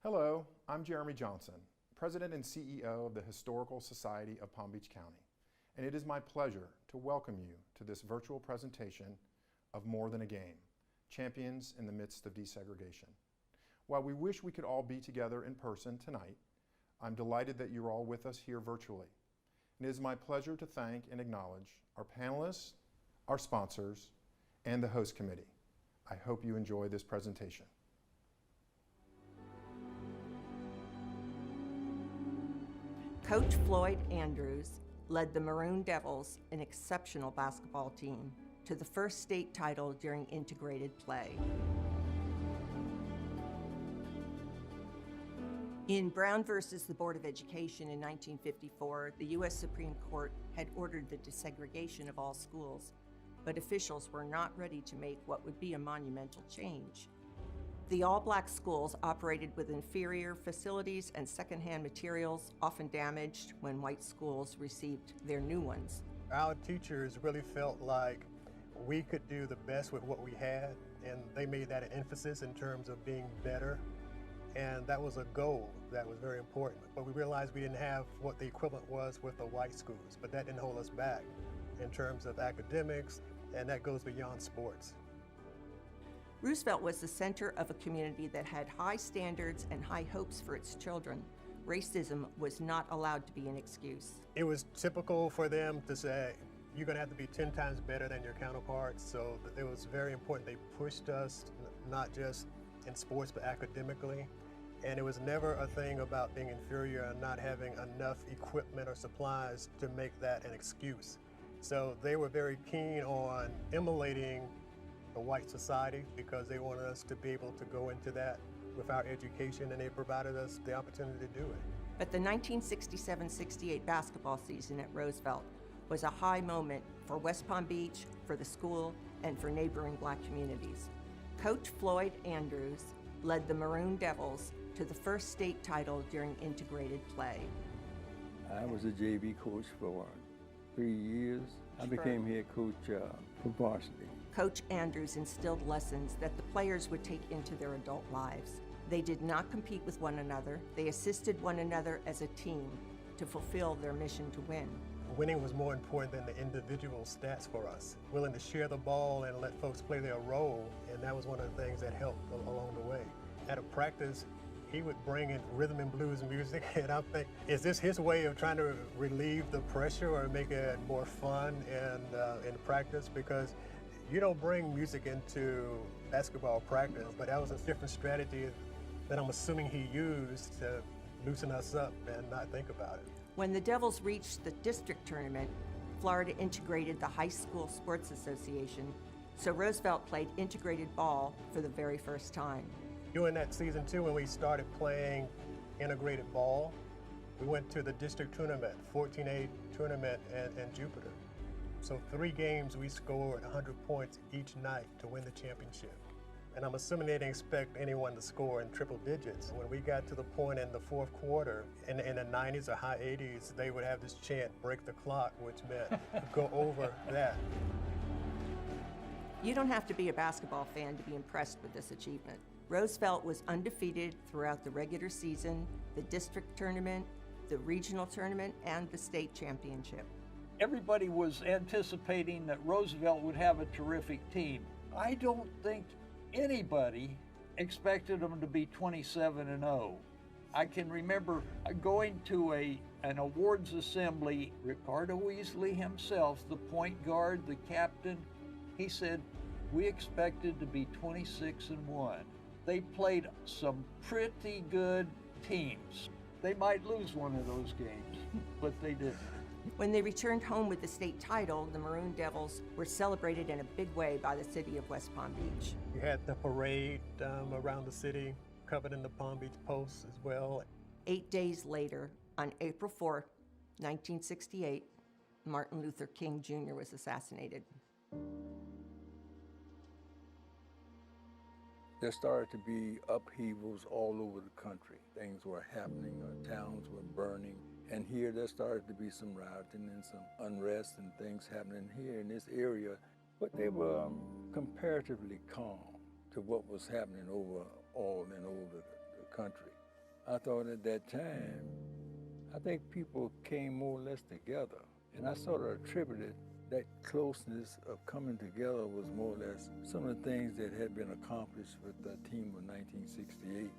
Hello, I'm Jeremy Johnson, President and CEO of the Historical Society of Palm Beach County, and it is my pleasure to welcome you to this virtual presentation of More Than a Game, Champions in the Midst of Desegregation. While we wish we could all be together in person tonight, I'm delighted that you're all with us here virtually. And it is my pleasure to thank and acknowledge our panelists, our sponsors, and the host committee. I hope you enjoy this presentation. Coach Floyd Andrews led the Maroon Devils, an exceptional basketball team, to the first state title during integrated play. In Brown versus the Board of Education in 1954, the U.S. Supreme Court had ordered the desegregation of all schools, but officials were not ready to make what would be a monumental change. The all-black schools operated with inferior facilities and secondhand materials, often damaged when white schools received their new ones. Our teachers really felt like we could do the best with what we had, and they made that an emphasis in terms of being better. And that was a goal that was very important. But we realized we didn't have what the equivalent was with the white schools, but that didn't hold us back in terms of academics, and that goes beyond sports. Roosevelt was the center of a community that had high standards and high hopes for its children. Racism was not allowed to be an excuse. It was typical for them to say, you're gonna have to be 10 times better than your counterparts. So it was very important. They pushed us, not just in sports, but academically. And it was never a thing about being inferior and not having enough equipment or supplies to make that an excuse. So they were very keen on emulating the white society because they wanted us to be able to go into that with our education, and they provided us the opportunity to do it. But the 1967-68 basketball season at Roosevelt was a high moment for West Palm Beach, for the school, and for neighboring black communities. Coach Floyd Andrews led the Maroon Devils to the first state title during integrated play. I was a JV coach for 3 years. I became head coach for varsity. Coach Andrews instilled lessons that the players would take into their adult lives. They did not compete with one another. They assisted one another as a team to fulfill their mission to win. Winning was more important than the individual stats for us. Willing to share the ball and let folks play their role, and that was one of the things that helped along the way. At a practice, he would bring in rhythm and blues music, and I think, is this his way of trying to relieve the pressure or make it more fun in practice? Because you don't bring music into basketball practice, but that was a different strategy that I'm assuming he used to loosen us up and not think about it. When the Devils reached the district tournament, Florida integrated the High School Sports Association, so Roosevelt played integrated ball for the very first time. During that season too, when we started playing integrated ball, we went to the district tournament, 14A tournament in Jupiter. So 3 games we scored 100 points each night to win the championship. And I'm assuming they didn't expect anyone to score in triple digits. When we got to the point in the fourth quarter, in the 90s or high 80s, they would have this chant, break the clock, which meant go over that. You don't have to be a basketball fan to be impressed with this achievement. Roosevelt was undefeated throughout the regular season, the district tournament, the regional tournament, and the state championship. Everybody was anticipating that Roosevelt would have a terrific team. I don't think anybody expected them to be 27-0. I can remember going to an awards assembly. Ricardo Weasley himself, the point guard, the captain, he said, we expected to be 26-1. They played some pretty good teams. They might lose one of those games, but they didn't. When they returned home with the state title, the Maroon Devils were celebrated in a big way by the city of West Palm Beach. We had the parade around the city, covered in the Palm Beach Post as well. 8 days later, on April 4, 1968, Martin Luther King Jr. was assassinated. There started to be upheavals all over the country. Things were happening, towns were burning. And here there started to be some rioting and some unrest and things happening here in this area. But they were comparatively calm to what was happening overall and over the country. I thought at that time, I think people came more or less together. And I sort of attributed that closeness of coming together was more or less some of the things that had been accomplished with the team of 1968.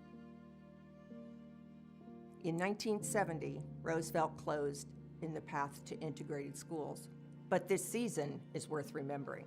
In 1970, Roosevelt closed in the path to integrated schools, but this season is worth remembering.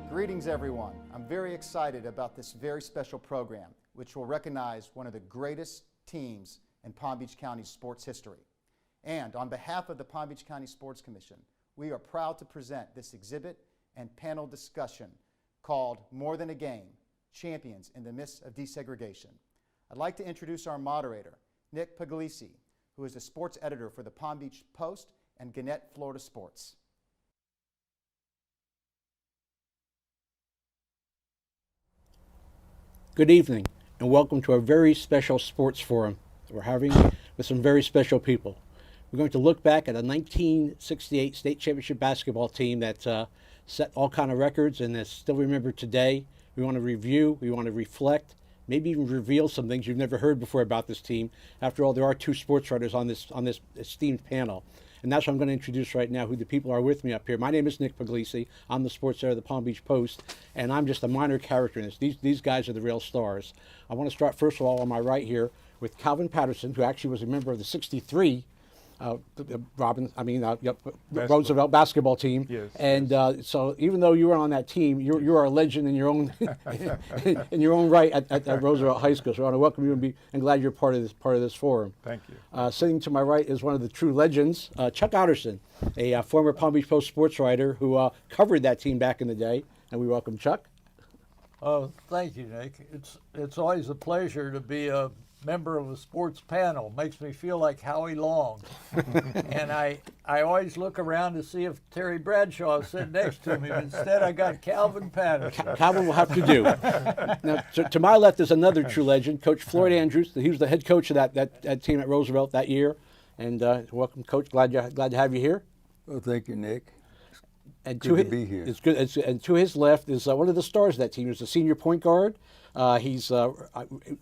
Greetings, everyone. I'm very excited about this very special program, which will recognize one of the greatest teams in Palm Beach County sports history. And on behalf of the Palm Beach County Sports Commission, we are proud to present this exhibit and panel discussion called More Than a Game, Champions in the Midst of Desegregation. I'd like to introduce our moderator, Nick Puglisi, who is the sports editor for the Palm Beach Post and Gannett, Florida Sports. Good evening, and welcome to our very special sports forum that we're having with some very special people. We're going to look back at a 1968 state championship basketball team that set all kind of records and is still remembered today. We want to review, we want to reflect, maybe even reveal some things you've never heard before about this team. After all, there are two sports writers on this esteemed panel. And that's what I'm going to introduce right now, who the people are with me up here. My name is Nick Puglisi. I'm the sports editor of the Palm Beach Post, and I'm just a minor character in this. These guys are the real stars. I want to start, first of all, on my right here with Calvin Patterson, who actually was a member of the '63 Roosevelt basketball team. Yes, and so even though you were on that team, you are a legend in your own in your own right at Roosevelt High School. So I want to welcome you and glad you're part of this forum. Thank you. Sitting to my right is one of the true legends, Chuck Otterson, a former Palm Beach Post sports writer who covered that team back in the day. And we welcome Chuck. Oh, thank you, Nick. It's always a pleasure to be a member of a sports panel. Makes me feel like Howie Long. And I always look around to see if Terry Bradshaw is sitting next to me, but instead I got Calvin Patterson. Calvin will have to do. Now, to my left is another true legend, Coach Floyd Andrews. He was the head coach of that team at Roosevelt that year. And welcome, Coach. Glad to have you here. Well, thank you, Nick. And Good to be here. It's good. And to his left is one of the stars of that team. He's a senior point guard. He's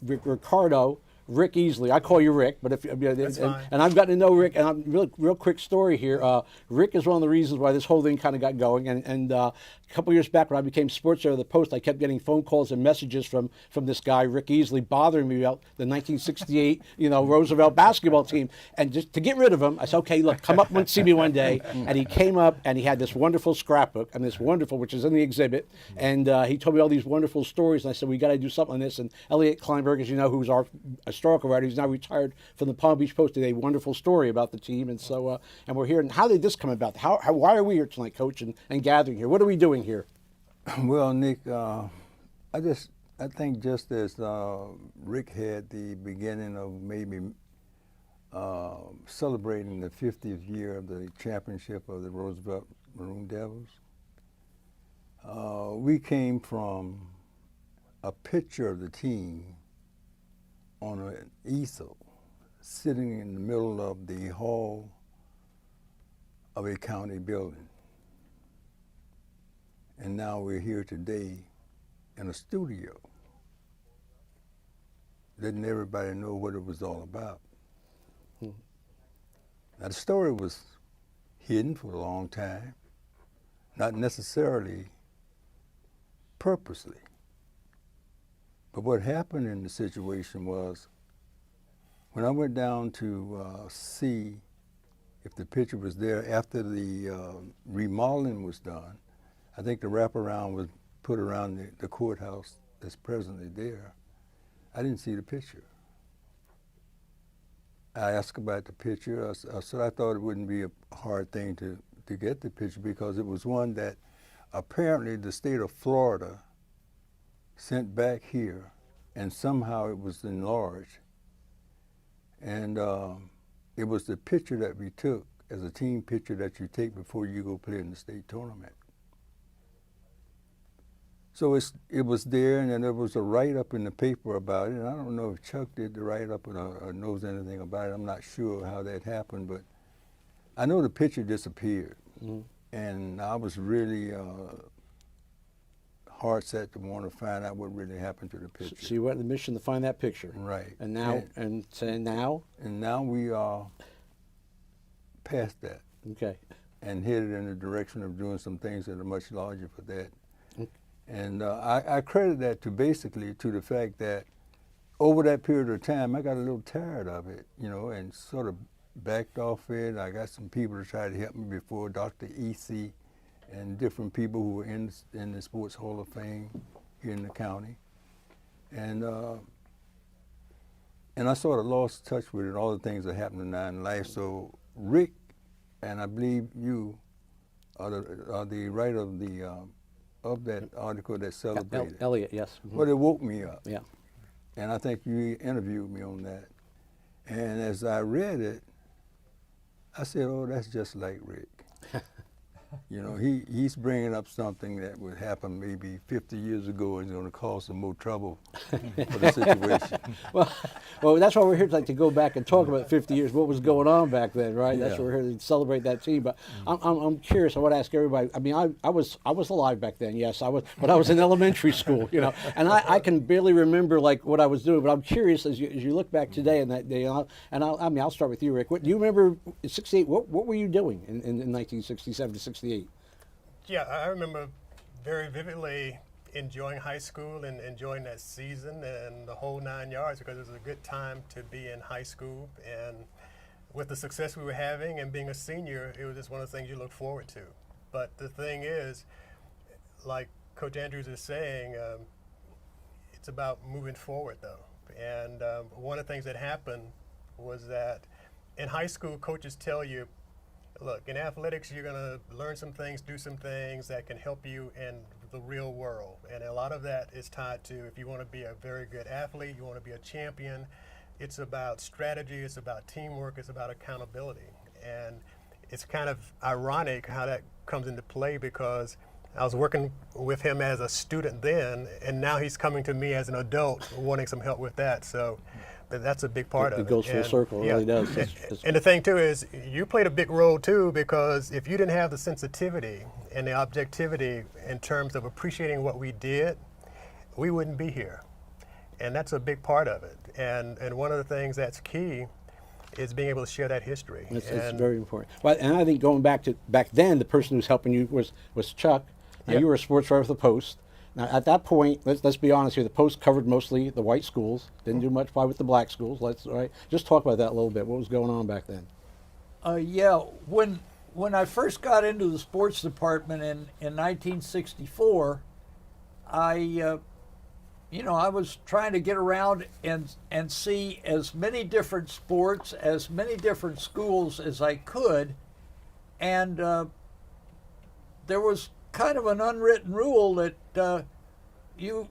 Ricardo. Rick Easley. I call you Rick, but and I've gotten to know Rick. And I'm real quick story here. Rick is one of the reasons why this whole thing kind of got going. And a couple years back, when I became sports editor of the Post, I kept getting phone calls and messages from this guy Rick Easley bothering me about the 1968 Roosevelt basketball team. And just to get rid of him, I said, okay, look, come up and see me one day. And he came up and he had this wonderful scrapbook, which is in the exhibit. And he told me all these wonderful stories. And I said, we got to do something on this. And Elliot Kleinberg, as you know, who's our historical writer, he's now retired from the Palm Beach Post, did a wonderful story about the team. And so, and we're here. And how did this come about? Why are we here tonight, Coach, and gathering here? What are we doing here? Well, Nick, I think just as Rick had the beginning of maybe celebrating the 50th year of the championship of the Roosevelt Maroon Devils, we came from a picture of the team on an easel sitting in the middle of the hall of a county building. And now we're here today in a studio, letting everybody know what it was all about. Now, the story was hidden for a long time, not necessarily purposely. But what happened in the situation was, when I went down to see if the picture was there after the remodeling was done, I think the wraparound was put around the courthouse that's presently there, I didn't see the picture. I asked about the picture. I said I thought it wouldn't be a hard thing to get the picture because it was one that apparently the state of Florida sent back here, and somehow it was enlarged. And it was the picture that we took as a team picture that you take before you go play in the state tournament. So it was there, and then there was a write-up in the paper about it. And I don't know if Chuck did the write-up or knows anything about it. I'm not sure how that happened, but I know the picture disappeared. Mm-hmm. And I was really hard set to want to find out what really happened to the picture. So you went on the mission to find that picture. Right. And now, and now? And now we are past that. Okay. And headed in the direction of doing some things that are much larger for that. Okay. And I credit that basically to the fact that over that period of time, I got a little tired of it, you know, and sort of backed off it. I got some people to try to help me before, Dr. E.C. and different people who were in the Sports Hall of Fame here in the county. And I sort of lost touch with it, all the things that happened now in life. So Rick, and I believe you, are the writer of that article that celebrated. Elliot, yes. Mm-hmm. Well, it woke me up. Yeah. And I think you interviewed me on that. And as I read it, I said, oh, that's just like Rick. You know, he's bringing up something that would happen maybe 50 years ago and is going to cause some more trouble for the situation. Well, that's why we're here to go back and talk about 50 years, what was going on back then, right? Yeah. That's why we're here to celebrate that team. But I'm curious. I want to ask everybody. I mean, I was alive back then. Yes, I was, but I was in elementary school, you know, and I can barely remember like what I was doing. But I'm curious as you look back today and that day. And I'll start with you, Rick. Do you remember in '68? What were you doing in 1967 to '68? Yeah, I remember very vividly enjoying high school and enjoying that season and the whole 9 yards because it was a good time to be in high school. And with the success we were having and being a senior, it was just one of the things you look forward to. But the thing is, like Coach Andrews is saying, it's about moving forward though. And one of the things that happened was that in high school, coaches tell you, look, in athletics, you're going to learn some things, do some things that can help you in the real world. And a lot of that is tied to if you want to be a very good athlete, you want to be a champion, it's about strategy, it's about teamwork, it's about accountability. And it's kind of ironic how that comes into play because I was working with him as a student then, and now he's coming to me as an adult wanting some help with that. So that's a big part of it. It goes full circle, it really does. And the thing too is you played a big role too because if you didn't have the sensitivity and the objectivity in terms of appreciating what we did, we wouldn't be here. And that's a big part of it. And one of the things that's key is being able to share that history. It's very important. Well, and I think going back then, the person who's helping you was Chuck. Now, you were a sports writer for the Post. Now, at that point, let's be honest here, the Post covered mostly the white schools, didn't do much with the black schools. Just talk about that a little bit. What was going on back then? Yeah, when I first got into the sports department in 1964, I was trying to get around and see as many different sports, as many different schools as I could, and there was kind of an unwritten rule that you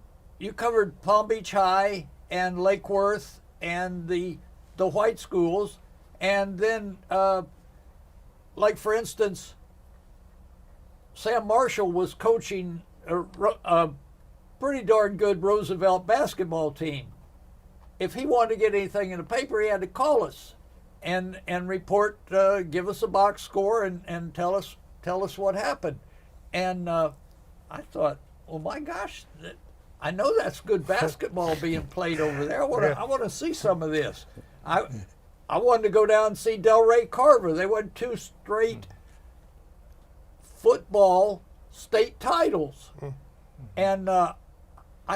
covered Palm Beach High and Lake Worth and the white schools, and then like for instance, Sam Marshall was coaching a pretty darn good Roosevelt basketball team. If he wanted to get anything in the paper, he had to call us and report, give us a box score and tell us what happened. And I thought, well, my gosh, I know that's good basketball being played over there. I want to see some of this. I wanted to go down and see Delray Carver. They won 2 straight football state titles, and I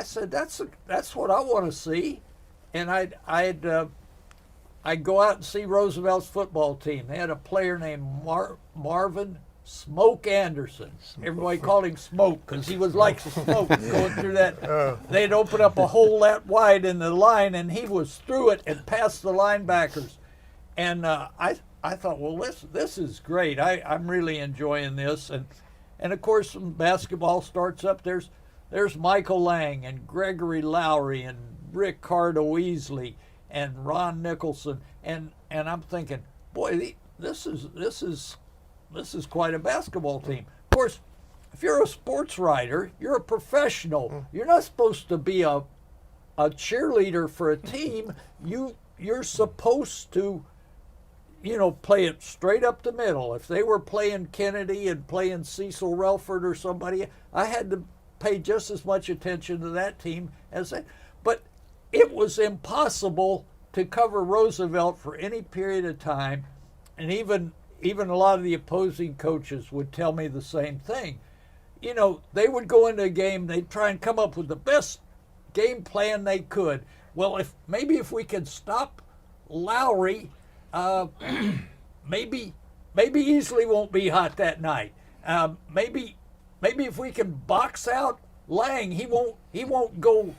said, that's what I want to see. And I'd go out and see Roosevelt's football team. They had a player named Marvin Smoke Anderson. Everybody called him Smoke because he was like smoke going through that. They'd open up a hole that wide in the line, and he was through it and past the linebackers. And I thought, well, this is great. I'm really enjoying this. And of course, when basketball starts up, there's Michael Lang and Gregory Lowry and Rick Cardo-Easley and Ron Nicholson, and I'm thinking, boy, this is quite a basketball team. Of course, if you're a sports writer, you're a professional. You're not supposed to be a cheerleader for a team. You're supposed to, play it straight up the middle. If they were playing Kennedy and playing Cecil Relford or somebody, I had to pay just as much attention to that team as they. But it was impossible to cover Roosevelt for any period of time, and even a lot of the opposing coaches would tell me the same thing. They would go into a game, they'd try and come up with the best game plan they could. Well, if we could stop Lowry, maybe Easley won't be hot that night. Maybe if we can box out Lang, he won't go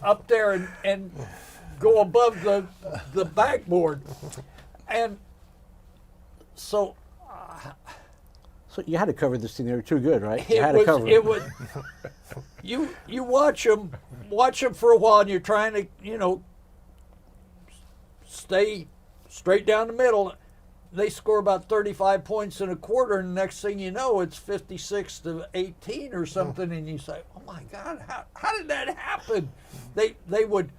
up there and go above the backboard. And so you had to cover this team. They were too good, right? You watch them for a while, and you're trying to stay straight down the middle. They score about 35 points in a quarter, and the next thing you know, it's 56-18 or something, and you say, "Oh my God, how did that happen?" They would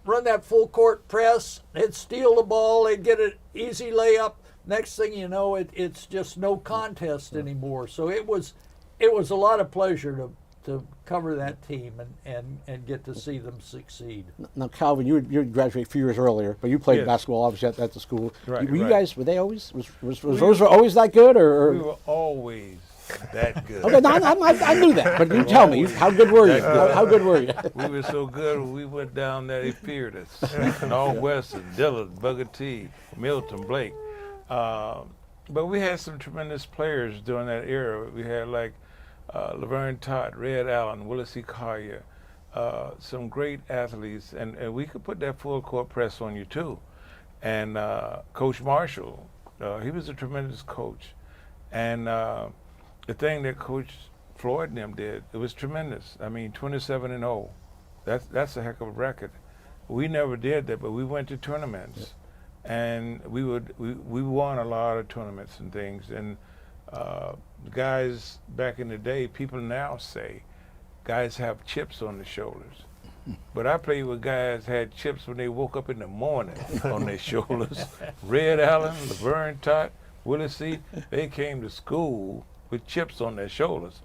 run that full court press. They'd steal the ball. They'd get an easy layup. Next thing you know, it's just no contest anymore. So it was a lot of pleasure to cover that team and get to see them succeed. Now, Calvin, you graduated a few years earlier, but you played Yes. basketball obviously at the school. Right, Were you right. guys? Were they always? Was Roosevelt always that good, or? We were always that good. Okay, no, I knew that, but you tell me, how good were you? How good were you? We were so good when we went down there, they feared us. North Western, Dillard, Booker T, Milton, Blake. But we had some tremendous players during that era. We had like Laverne Todd, Red Allen, Willis E. Collier, some great athletes, and we could put that full court press on you too. And Coach Marshall, he was a tremendous coach. And the thing that Coach Floyd and them did, it was tremendous. I mean, 27-0, that's a heck of a record. We never did that, but we went to tournaments. And we won a lot of tournaments and things. And guys back in the day, people now say, guys have chips on their shoulders. But I played with guys had chips when they woke up in the morning on their shoulders. Red Allen, Laverne Todd, Willis C., they came to school with chips on their shoulders.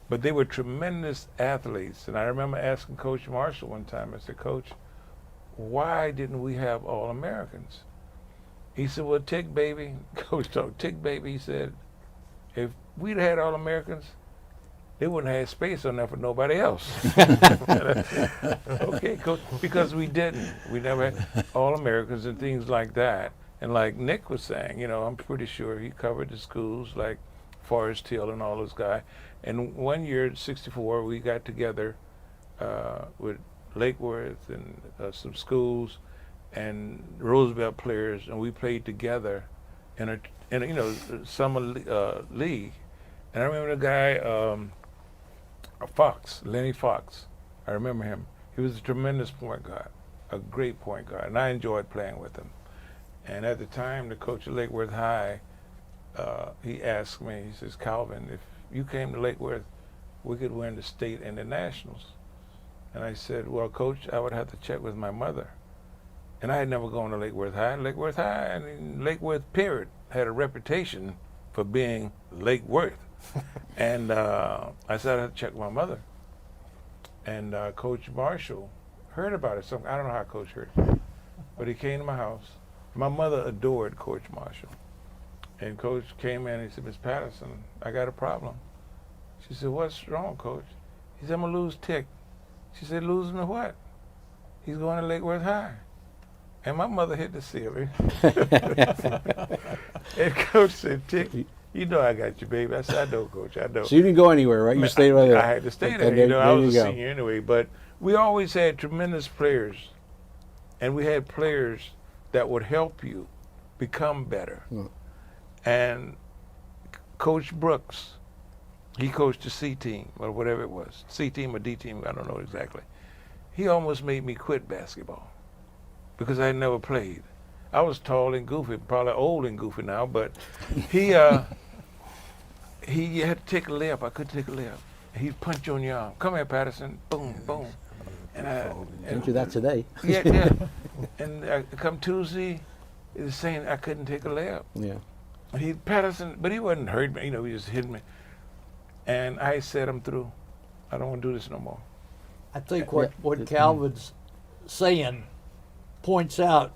But they were tremendous athletes. And I remember asking Coach Marshall one time, I said, Coach, why didn't we have All-Americans? He said, well, Tick Baby, Coach talked, Tick Baby, he said, if we'd had All-Americans, they wouldn't have space on there for nobody else. Okay, Coach, because we didn't. We never had All-Americans and things like that. And like Nick was saying, I'm pretty sure he covered the schools like Forest Hill and all those guys. And one year, in '64, we got together with Lake Worth and some schools and Roosevelt players, and we played together in a summer league. And I remember the guy, Fox, Lenny Fox. I remember him. He was a tremendous point guard, a great point guard, and I enjoyed playing with him. And at the time, the coach of Lake Worth High, he asked me, he says, Calvin, if you came to Lake Worth, we could win the state and the nationals. And I said, well, Coach, I would have to check with my mother. And I had never gone to Lake Worth High. Lake Worth High, I mean, Lake Worth, period, had a reputation for being Lake Worth. And I said I had to check with my mother. And Coach Marshall heard about it. I don't know how Coach heard it, but he came to my house. My mother adored Coach Marshall. And Coach came in and he said, Miss Patterson, I got a problem. She said, what's wrong, Coach? He said, I'm going to lose Tick. She said, losing to what? He's going to Lake Worth High. And my mother hit the ceiling. And Coach said, Tick, You know I got you, baby. I said, I know, Coach. I know. So you didn't go anywhere, right? You stayed right there. I had to stay there. And You know, I was you a go. senior anyway. But we always had tremendous players, and we had players that would help you become better. And Coach Brooks, he coached the C team or whatever it was, C team or D team, I don't know exactly. He almost made me quit basketball because I had never played. I was tall and goofy, probably old and goofy now, but he had to take a layup. I couldn't take a layup. He'd punch you on your arm. Come here, Patterson. Boom, boom. And Don't do that today. yeah, yeah. And come Tuesday, he was saying I couldn't take a layup. Yeah. And Patterson, but he wasn't hurt me. You know, he just hit me. And I said, I'm through. I don't want to do this no more. I think what Calvin's saying points out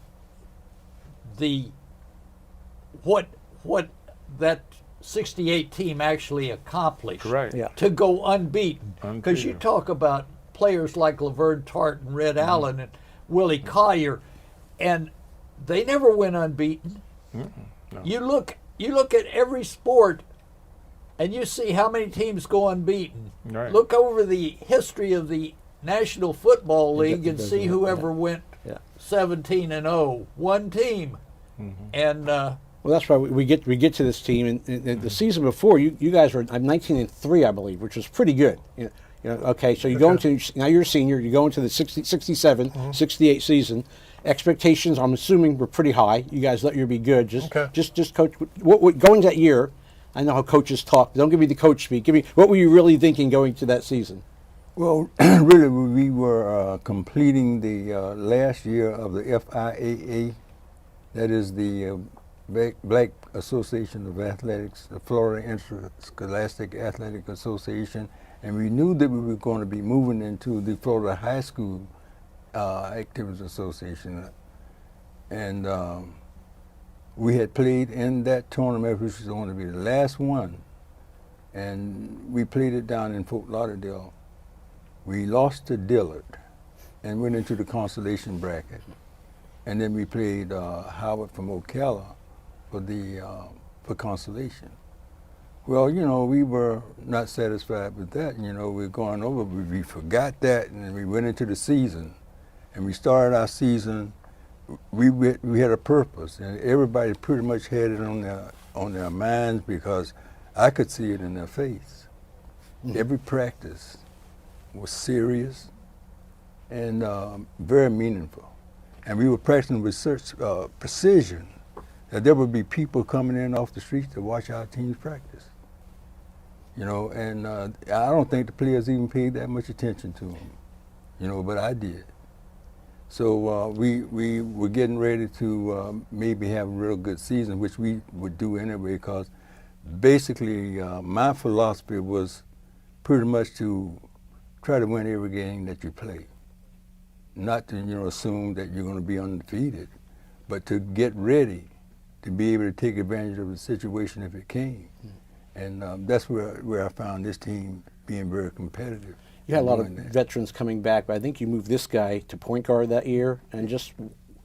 what that 68 team actually accomplished. Right. Yeah. To go unbeaten. Because you talk about players like Laverne Tartt and Red Allen and Willie Collier, and they never went unbeaten. No. You look at every sport and you see how many teams go unbeaten. Right. Look over the history of the National Football League and see whoever went 17-0. One team. And Well, that's why we get to this team, and the season before you guys were 19-3, I believe, which was pretty good. You know, okay, so you go into now you're a senior. You go into the 67, 68 season. Expectations, I'm assuming, were pretty high. You guys thought you'd be good. Just coach. What going that year? I know how coaches talk. Don't give me the coach speak. Give me what were you really thinking going to that season? Well, really, we were completing the last year of the FIAA, that is the Black Association of Athletics, the Florida Interscholastic Athletic Association, and we knew that we were going to be moving into the Florida High School Activities Association, and we had played in that tournament, which was going to be the last one, and we played it down in Fort Lauderdale. We lost to Dillard and went into the consolation bracket. And then we played Howard from Ocala for consolation. Well, you know, we were not satisfied with that. You know, we were going over, we forgot that, and we went into the season. And we started our season, we had a purpose, and everybody pretty much had it on their minds because I could see it in their face. Every practice was serious and very meaningful. And we were practicing with such precision that there would be people coming in off the street to watch our teams practice. You know, and I don't think the players even paid that much attention to them, you know, but I did. So we were getting ready to maybe have a real good season, which we would do anyway, because basically my philosophy was pretty much to try to win every game that you play. Not to, you know, assume that you're going to be undefeated, but to get ready to be able to take advantage of the situation if it came. And that's where I found this team being very competitive. You had a lot of veterans coming back, but I think you moved this guy to point guard that year, and just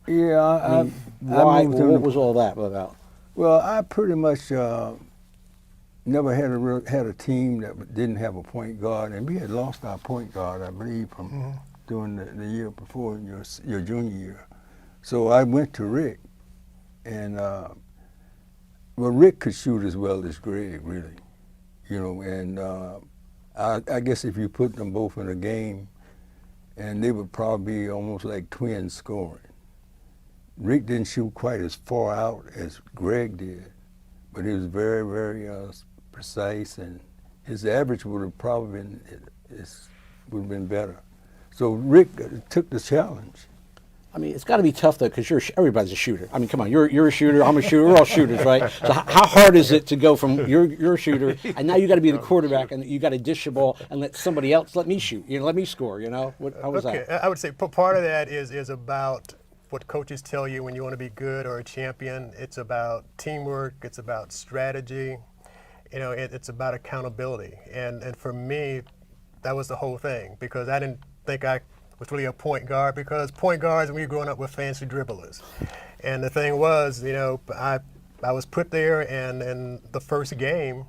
yeah, why? What was all that about? Well, I pretty much never had a team that didn't have a point guard, and we had lost our point guard, I believe, from during the year before your junior year. So I went to Rick, and well, Rick could shoot as well as Greg, really, you know, and I guess if you put them both in a game, and they would probably be almost like twins scoring. Rick didn't shoot quite as far out as Greg did, but he was very, very precise, and his average would have probably been better. So Rick took the challenge. I mean, it's got to be tough though, because everybody's a shooter. I mean, come on, you're a shooter, I'm a shooter, we're all shooters, right? So how hard is it to go from you're a shooter, and now you got to be the quarterback, and you got to dish the ball and let somebody else let me shoot, you know, let me score, you know? How was that? I would say part of that is about what coaches tell you when you want to be good or a champion. It's about teamwork. It's about strategy. You know, it's about accountability. And for me, that was the whole thing, because I didn't think I was really a point guard, because point guards, we were growing up with fancy dribblers. And the thing was, you know, I I was put there, and in the first game,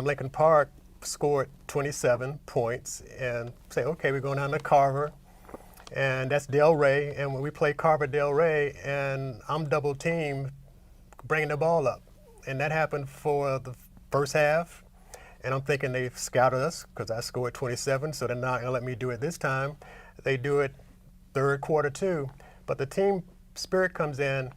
Lincoln Park scored 27 points, and say, okay, we're going down to Carver, and that's Del Rey, and when we play Carver Del Rey, and I'm double teamed bringing the ball up, and that happened for the first half, and I'm thinking they've scouted us because I scored 27, so they're not going to let me do it this time. They do it third quarter too, but the team spirit comes in.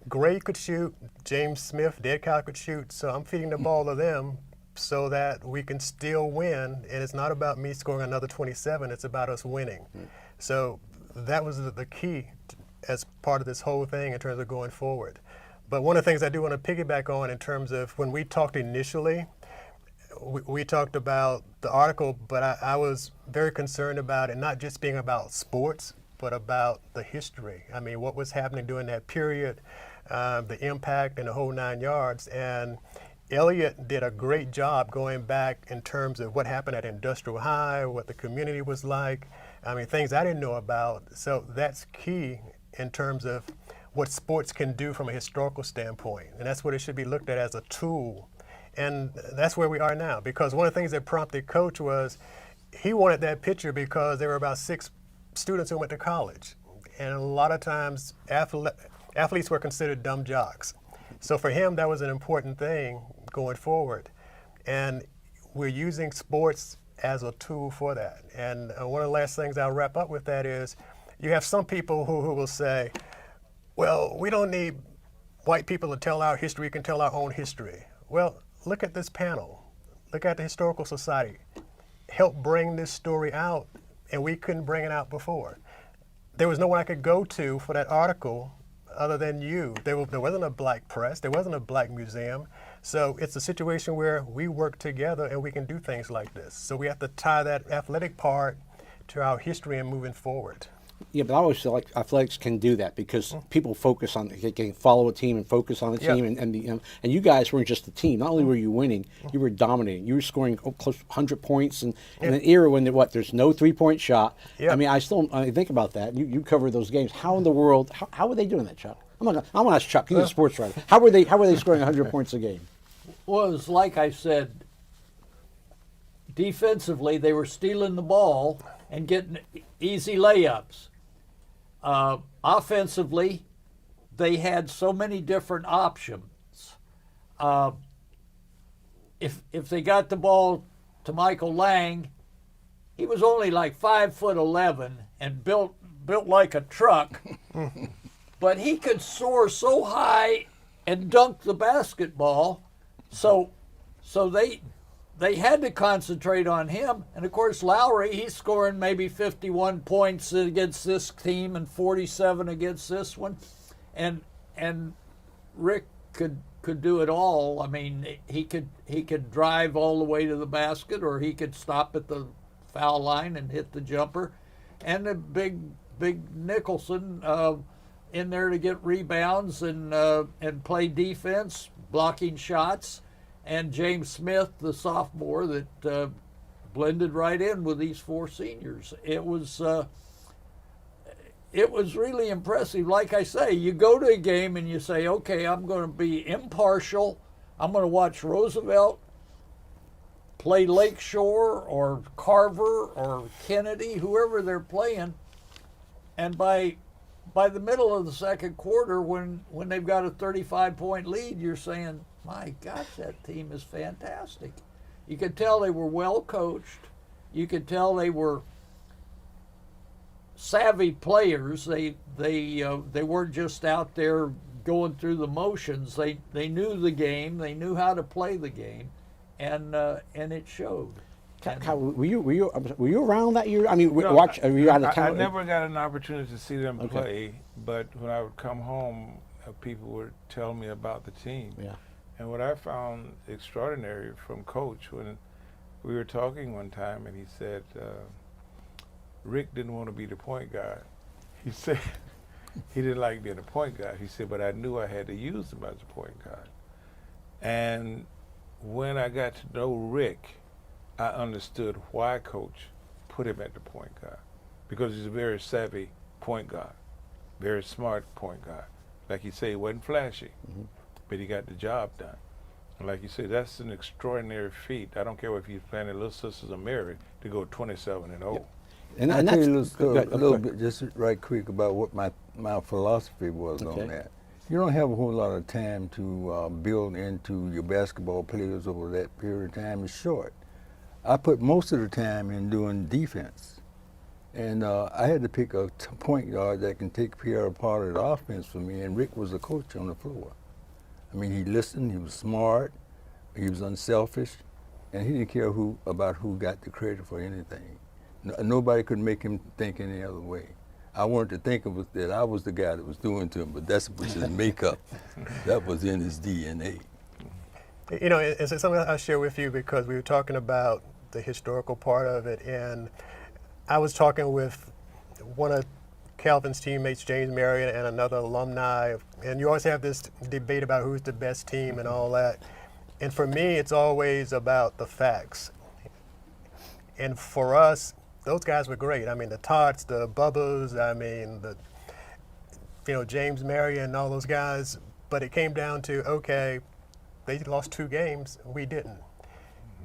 Gray could shoot, James Smith, Dead Cow could shoot, so I'm feeding the ball to them so that we can still win, and it's not about me scoring another 27, it's about us winning. So that was the key as part of this whole thing in terms of going forward. But one of the things I do want to piggyback on in terms of when we talked initially, we talked about the article, but I was very concerned about it not just being about sports, but about the history. I mean, what was happening during that period, the impact and the whole 9 yards. And Elliot did a great job going back in terms of what happened at Industrial High, what the community was like. I mean, things I didn't know about. So that's key in terms of what sports can do from a historical standpoint. And that's what it should be looked at as a tool. And that's where we are now, because one of the things that prompted Coach was he wanted that picture because there were about 6 students who went to college. And a lot of times athletes were considered dumb jocks. So for him, that was an important thing going forward. And we're using sports as a tool for that. And one of the last things I'll wrap up with that is you have some people who will say, well, we don't need white people to tell our history, we can tell our own history. Well, look at this panel. Look at the Historical Society. Help bring this story out, and we couldn't bring it out before. There was no one I could go to for that article other than you. There wasn't a black press, there wasn't a black museum. So it's a situation where we work together and we can do things like this. So we have to tie that athletic part to our history and moving forward. Yeah, but I always feel like athletics can do that because people focus on, they can follow a team and focus on a team. And you guys weren't just a team. Not only were you winning, you were dominating. You were scoring close to 100 points in an era when there's no three-point shot. I mean, I think about that. You cover those games. How in the world, how were they doing that, Chuck? I'm going to ask Chuck. He's a sports writer. How were they scoring 100 points a game? Well, it's like I said, defensively, they were stealing the ball and getting easy layups. Offensively, they had so many different options. If they got the ball to Michael Lang, he was only like 5'11" and built like a truck, but he could soar so high and dunk the basketball. So they had to concentrate on him. And of course, Lowry, he's scoring maybe 51 points against this team and 47 against this one. And Rick could do it all. I mean, he could drive all the way to the basket, or he could stop at the foul line and hit the jumper. And the big Nicholson in there to get rebounds and play defense, blocking shots. And James Smith, the sophomore, that blended right in with these 4 seniors. It was really impressive. Like I say, you go to a game and you say, okay, I'm going to be impartial. I'm going to watch Roosevelt play Lakeshore or Carver or Kennedy, whoever they're playing. And by the middle of the second quarter, when they've got a 35-point lead, you're saying, my gosh, that team is fantastic. You could tell they were well coached. You could tell they were savvy players. They weren't just out there going through the motions. They knew the game. They knew how to play the game, and it showed. Were you around that year? I mean, No, were you out of town? I never got an opportunity to see them play, but when I would come home, people would tell me about the team. Yeah. And what I found extraordinary from Coach, when we were talking one time and he said, Rick didn't want to be the point guard. He said he didn't like being a point guard. He said, but I knew I had to use him as a point guard. And when I got to know Rick, I understood why Coach put him at the point guard, because he's a very savvy point guard, very smart point guard. Like you say, he wasn't flashy, but he got the job done. And like you say, that's an extraordinary feat. I don't care if you're playing the Little Sisters of Mary to go 27-0. And I'll tell that's you a little story, go ahead, a go little ahead. bit, just right quick about what my philosophy was Okay. on that. You don't have a whole lot of time to build into your basketball players over that period of time. It's short. I put most of the time in doing defense. And I had to pick a point guard that can take care of part of the offense for me, and Rick was the coach on the floor. I mean, he listened, he was smart, he was unselfish, and he didn't care about who got the credit for anything. Nobody could make him think any other way. I wanted to think of it that I was the guy that was doing to him, but that's was his makeup. That was in his DNA. You know, it's something I'll share with you because we were talking about the historical part of it, and I was talking with one of Calvin's teammates, James Marion, and another alumni, and you always have this debate about who's the best team and all that. And for me, it's always about the facts. And for us, those guys were great. I mean, the Tots, the Bubbas, I mean, James Marion and all those guys. But it came down to, okay, they lost 2 games, we didn't.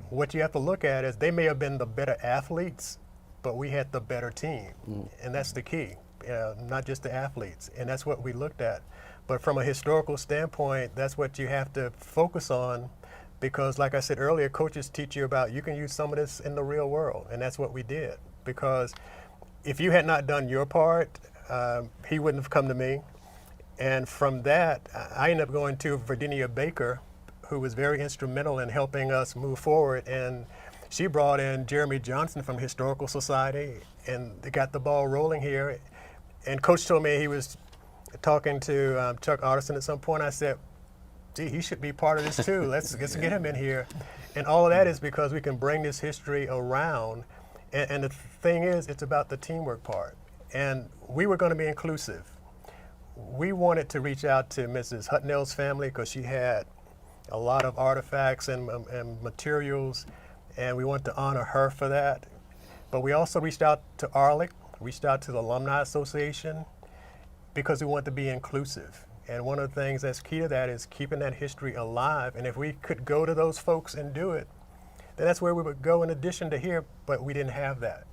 What you have to look at is they may have been the better athletes, but we had the better team. And that's the key, not just the athletes. And that's what we looked at. But from a historical standpoint, that's what you have to focus on because, like I said earlier, coaches teach you about you can use some of this in the real world. And that's what we did. Because if you had not done your part, he wouldn't have come to me. And from that, I ended up going to Virginia Baker, who was very instrumental in helping us move forward. And she brought in Jeremy Johnson from Historical Society, and they got the ball rolling here. And Coach told me he was talking to Chuck Otterson at some point. I said, gee, he should be part of this too. Let's get him in here. And all of that is because we can bring this history around. And the thing is, it's about the teamwork part. And we were going to be inclusive. We wanted to reach out to Mrs. Hutnell's family because she had a lot of artifacts and materials, and we wanted to honor her for that. But we also reached out to Arlick, reached out to the Alumni Association, because we want to be inclusive. And one of the things that's key to that is keeping that history alive. And if we could go to those folks and do it, then that's where we would go in addition to here, but we didn't have that.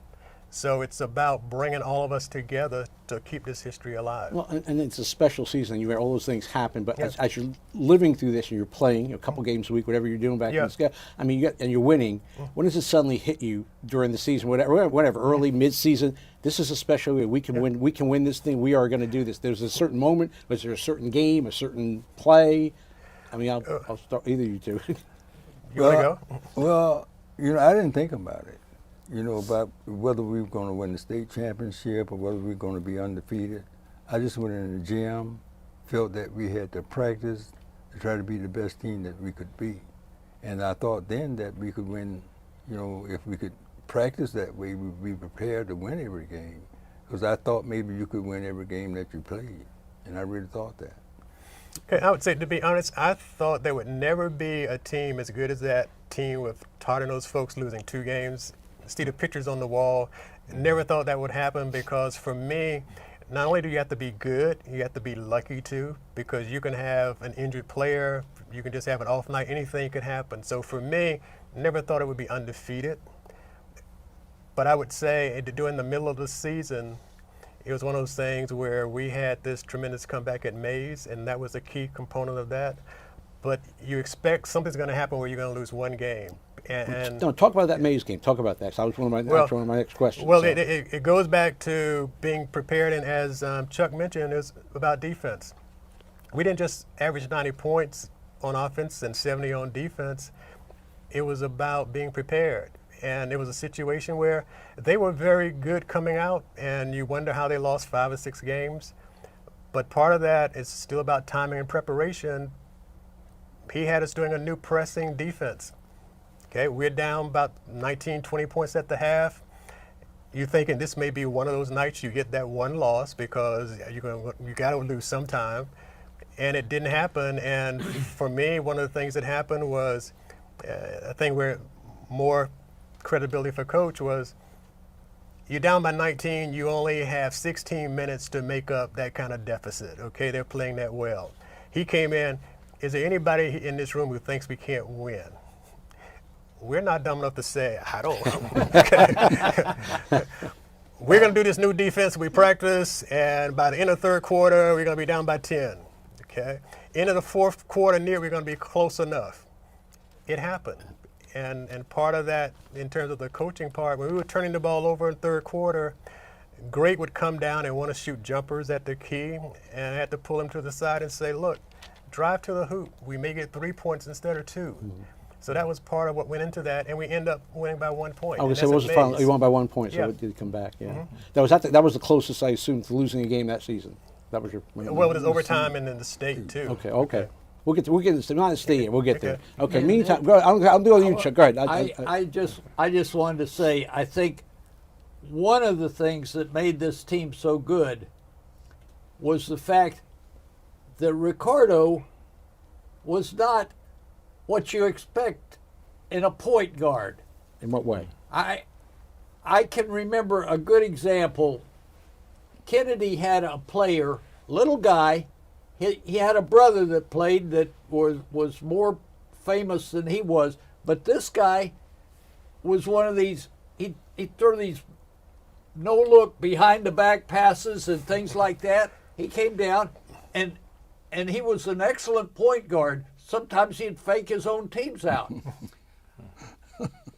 So it's about bringing all of us together to keep this history alive. Well, and it's a special season. You have all those things happen, but as you're living through this and you're playing a couple games a week, whatever you're doing back in the sky, I mean, and you're winning. When does it suddenly hit you during the season, whatever, early, mid-season? This is a special year. We can win. We can win this thing. We are going to do this. There's a certain moment. Was there a certain game, a certain play? I mean, I'll start either of you two. You want to go? Well, I didn't think about it. About whether we were going to win the state championship or whether we were going to be undefeated. I just went in the gym, felt that we had to practice to try to be the best team that we could be. And I thought then that we could win, if we could practice that way, we'd be prepared to win every game. Because I thought maybe you could win every game that you played. And I really thought that. Okay, I would say, to be honest, I thought there would never be a team as good as that team with Todd and those folks losing 2 games. See the pictures on the wall. Never thought that would happen because for me, not only do you have to be good, you have to be lucky too, because you can have an injured player, you can just have an off night, anything could happen. So for me, never thought it would be undefeated. But I would say during the middle of the season, it was one of those things where we had this tremendous comeback at Mays, and that was a key component of that. But you expect something's going to happen where you're going to lose 1 game. And no, talk about that Mays game. Talk about that. So that was one of my next questions. Well, so. it goes back to being prepared, and as Chuck mentioned, it was about defense. We didn't just average 90 points on offense and 70 on defense. It was about being prepared. And it was a situation where they were very good coming out, and you wonder how they lost 5 or 6 games. But part of that is still about timing and preparation. He had us doing a new pressing defense. Okay, we're down about 19, 20 points at the half. You're thinking this may be one of those nights you get that 1 loss because you got to lose sometime. And it didn't happen. And for me, one of the things that happened was a thing where more credibility for coach was you're down by 19, you only have 16 minutes to make up that kind of deficit. Okay, they're playing that well. He came in, is there anybody in this room who thinks we can't win? We're not dumb enough to say, I don't. We're going to do this new defense we practice, and by the end of the third quarter, we're going to be down by 10. Okay? End of the fourth quarter near, we're going to be close enough. It happened. And part of that, in terms of the coaching part, when we were turning the ball over in third quarter, Greg would come down and want to shoot jumpers at the key, and I had to pull him to the side and say, look, drive to the hoop. We may get 3 points instead of 2. Mm-hmm. So that was part of what went into that, and we end up winning by 1 point. Okay, so what was the final? You won by 1 point, so it did come back. Yeah, that was the closest, I assume, to losing a game that season. That was your. Well, it was overtime and in the state too. Okay. We'll get to not the state. We'll get there. Okay. Meantime, go ahead. I'll do all you. Go ahead. I just wanted to say, I think one of the things that made this team so good was the fact that Ricardo was not what you expect in a point guard. In what way? I can remember a good example. Kennedy had a player, little guy. He had a brother that played that was more famous than he was, but this guy was one of these. He threw these no-look behind-the-back passes and things like that. He came down, and he was an excellent point guard. Sometimes he'd fake his own teams out.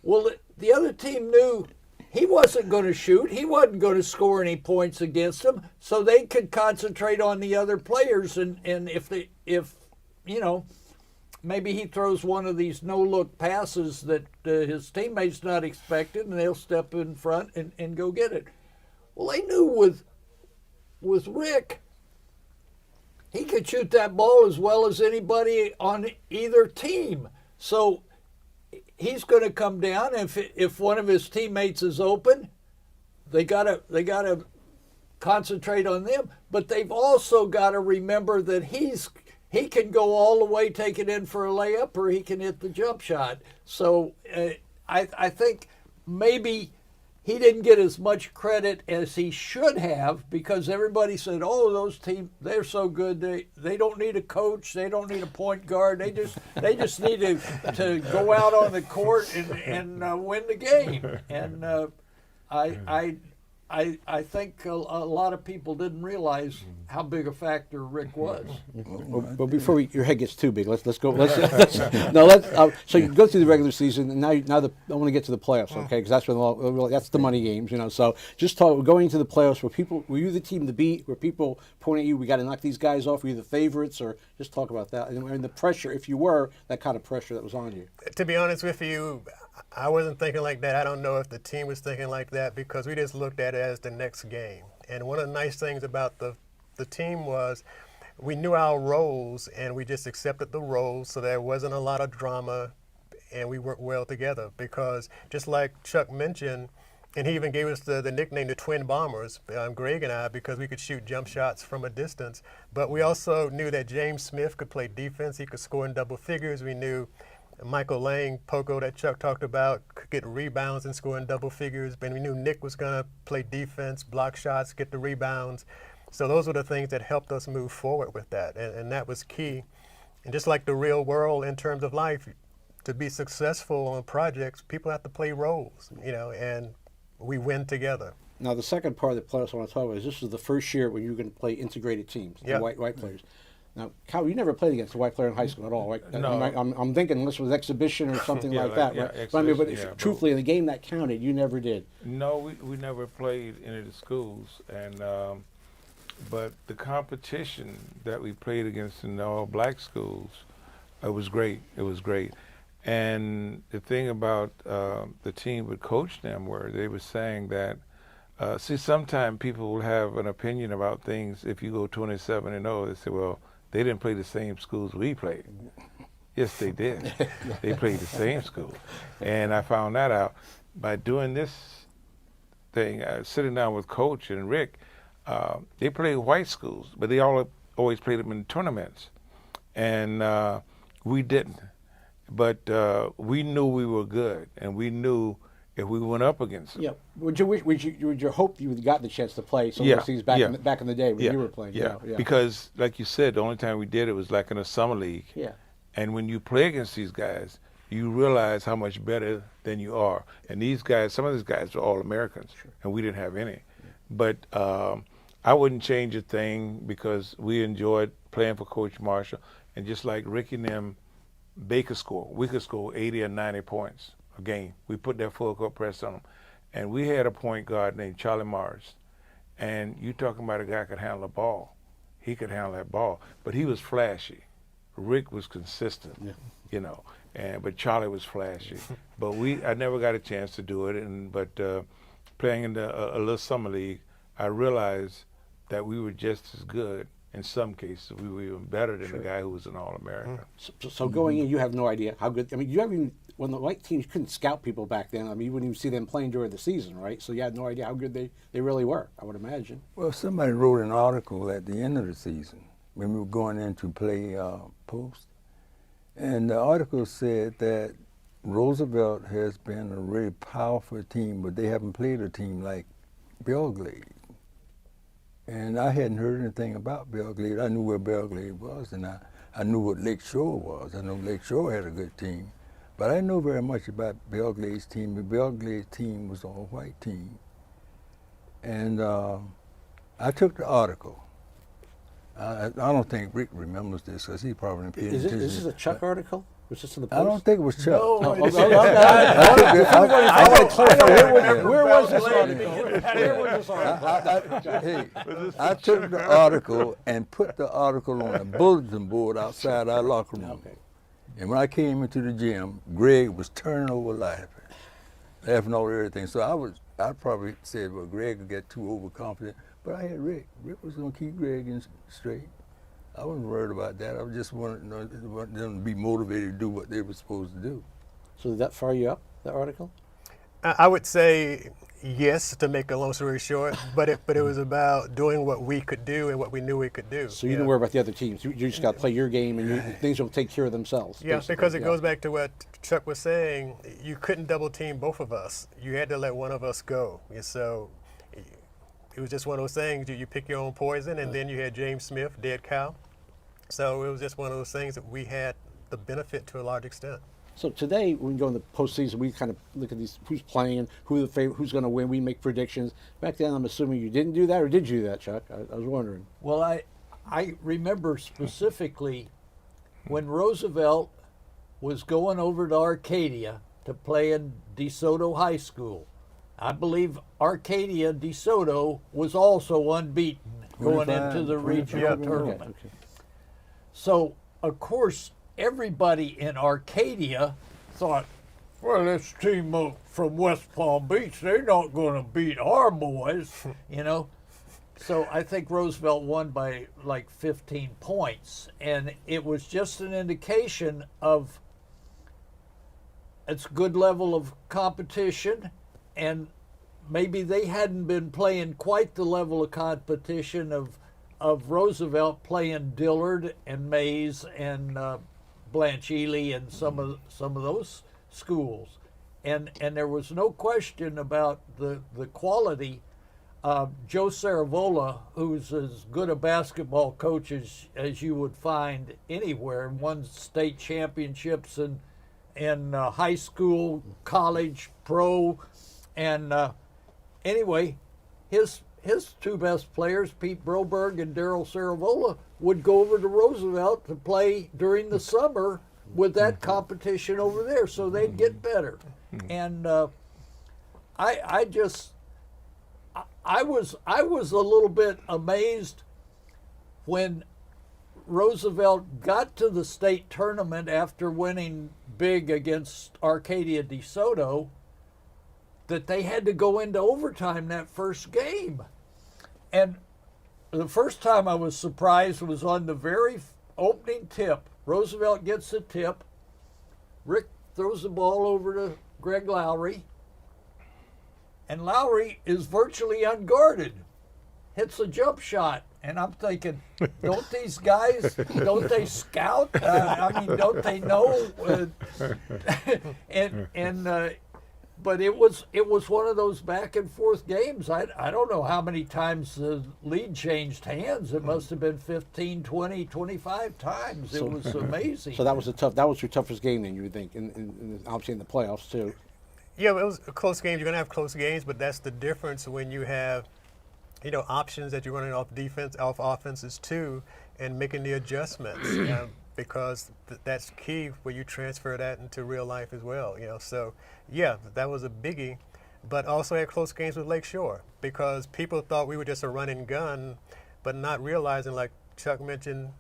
Well, the other team knew he wasn't going to shoot. He wasn't going to score any points against them, so they could concentrate on the other players. And if maybe he throws one of these no-look passes that his teammates not expected, and they'll step in front and go get it. Well, they knew with Rick, he could shoot that ball as well as anybody on either team. So he's going to come down. If one of his teammates is open, they gotta concentrate on them. But they've also got to remember that he can go all the way, take it in for a layup, or he can hit the jump shot. So I think maybe he didn't get as much credit as he should have, because everybody said, "Oh, those teams, they're so good. They don't need a coach. They don't need a point guard. They just need to go out on the court and win the game." And I think a lot of people didn't realize how big a factor Rick was. Well, before your head gets too big, let's go. So you go through the regular season, and I want to get to the playoffs, okay? Because that's the money games, So just going into the playoffs. Were you the team to beat? Were people pointing at you? We got to knock these guys off. Were you the favorites, or just talk about that and the pressure, if you were that kind of pressure that was on you? To be honest with you, I wasn't thinking like that. I don't know if the team was thinking like that, because we just looked at it as the next game. And one of the nice things about the team was we knew our roles, and we just accepted the roles, so there wasn't a lot of drama, and we worked well together. Because just like Chuck mentioned, and he even gave us the nickname the Twin Bombers, Greg and I, because we could shoot jump shots from a distance. But we also knew that James Smith could play defense. He could score in double figures. We knew Michael Lang, Pogo, that Chuck talked about, could get rebounds and score in double figures. And we knew Nick was going to play defense, block shots, get the rebounds. So those were the things that helped us move forward with that. And that was key. And just like the real world in terms of life, to be successful on projects, people have to play roles, and we win together. Now, the second part of the playoffs I want to talk about is this was the first year when you were going to play integrated teams, white players. Now, Kyle, you never played against a white player in high school at all, right? No. I'm thinking unless it was exhibition or something like that, right? But truthfully, in the game that counted, you never did. No, we never played any of the schools, and but the competition that we played against in the all-black schools, it was great. It was great. And the thing about the team with Coach them they were saying that, sometimes people will have an opinion about things. If you go 27-0, they say, well, they didn't play the same schools we played. Yes, they did. They played the same schools. And I found that out by doing this thing, sitting down with Coach and Rick. They played white schools, but they always played them in tournaments. And we didn't. But we knew we were good, and we knew if we went up against them. Yeah. Would you hope you would gotten the chance to play some Yeah, overseas back yeah. back in the day when you were playing? Yeah. Because, like you said, the only time we did it was like in a summer league. Yeah. And when you play against these guys, you realize how much better than you are. And these guys, some of these guys are all Americans, and we didn't have any. But I wouldn't change a thing because we enjoyed playing for Coach Marshall. And just like Ricky and them, we could score 80 or 90 points a game. We put that full court press on them. And we had a point guard named Charlie Morris. And you talking about a guy could handle the ball. He could handle that ball. But he was flashy. Rick was consistent, you know. But Charlie was flashy. But I never got a chance to do it. But playing in a little summer league, I realized that we were just as good. In some cases, we were even better than the guy who was an All-American. So going in, you have no idea how good. I mean, you haven't even, when the white teams couldn't scout people back then. I mean, you wouldn't even see them playing during the season, right? So you had no idea how good they really were, I would imagine. Well, somebody wrote an article at the end of the season when we were going in to play post. And the article said that Roosevelt has been a really powerful team, but they haven't played a team like Belgrade. And I hadn't heard anything about Belgrade. I knew where Belgrade was, and I knew what Lake Shore was. I know Lake Shore had a good team. But I didn't know very much about Belgrade's team. The Belgrade team was an all-white team. And I took the article. I don't think Rick remembers this because he probably didn't pay attention. Is this a Chuck article? Was this in the Post? I don't think it was Chuck. No, Oh, it's- okay. I don't clarify. Where was this article? Where was this article? Hey, I took the article and put the article on a bulletin board outside our locker room. Okay. And when I came into the gym, Greg was turning over laughing over everything. So I probably said, well, Greg would get too overconfident. But I had Rick. Rick was going to keep Greg in straight. I wasn't worried about that. I just wanted them to be motivated to do what they were supposed to do. So did that fire you up, that article? I would say yes, to make a long story short, but it was about doing what we could do and what we knew we could do. So you didn't worry about the other teams. You just got to play your game, and things will take care of themselves. Yeah, basically. because it goes back to what Chuck was saying. You couldn't double team both of us. You had to let one of us go. And so it was just one of those things. You pick your own poison, and then you had James Smith, dead cow. So it was just one of those things that we had the benefit to a large extent. So today, when we go in the postseason, we kind of look at these: who's playing, who's the favorite, who's going to win. We make predictions. Back then, I'm assuming you didn't do that, or did you do that, Chuck? I was wondering. Well, I remember specifically when Roosevelt was going over to Arcadia to play in DeSoto High School. I believe Arcadia DeSoto was also unbeaten going into the regional tournament. Okay. So, of course, everybody in Arcadia thought, well, this team from West Palm Beach, they're not going to beat our boys, you know. So I think Roosevelt won by like 15 points. And it was just an indication of it's a good level of competition. And maybe they hadn't been playing quite the level of competition of Roosevelt playing Dillard and Mays and Blanche Ely and some of those schools, and there was no question about the quality. Joe Saravola, who's as good a basketball coach as you would find anywhere, and won state championships in high school, college, pro, and anyway, his two best players, Pete Broberg and Daryl Saravola, would go over to Roosevelt to play during the summer with that competition over there, so they'd get better. And I was a little bit amazed when Roosevelt got to the state tournament after winning big against Arcadia DeSoto, that they had to go into overtime that first game. And the first time I was surprised was on the very opening tip. Roosevelt gets the tip. Rick throws the ball over to Greg Lowry. And Lowry is virtually unguarded. Hits a jump shot. And I'm thinking, don't these guys, don't they scout? I mean, don't they know? And But it was one of those back and forth games. I don't know how many times the lead changed hands. It must have been 15, 20, 25 times. It was amazing. So that was your toughest game then, you would think, obviously in the playoffs too. Yeah, it was a close game. You're going to have close games, but that's the difference when you have, options that you're running off defense, off offenses too, and making the adjustments. Because that's key when you transfer that into real life as well. So yeah, that was a biggie, but also had close games with Lakeshore because people thought we were just a run and gun, but not realizing, like Chuck mentioned,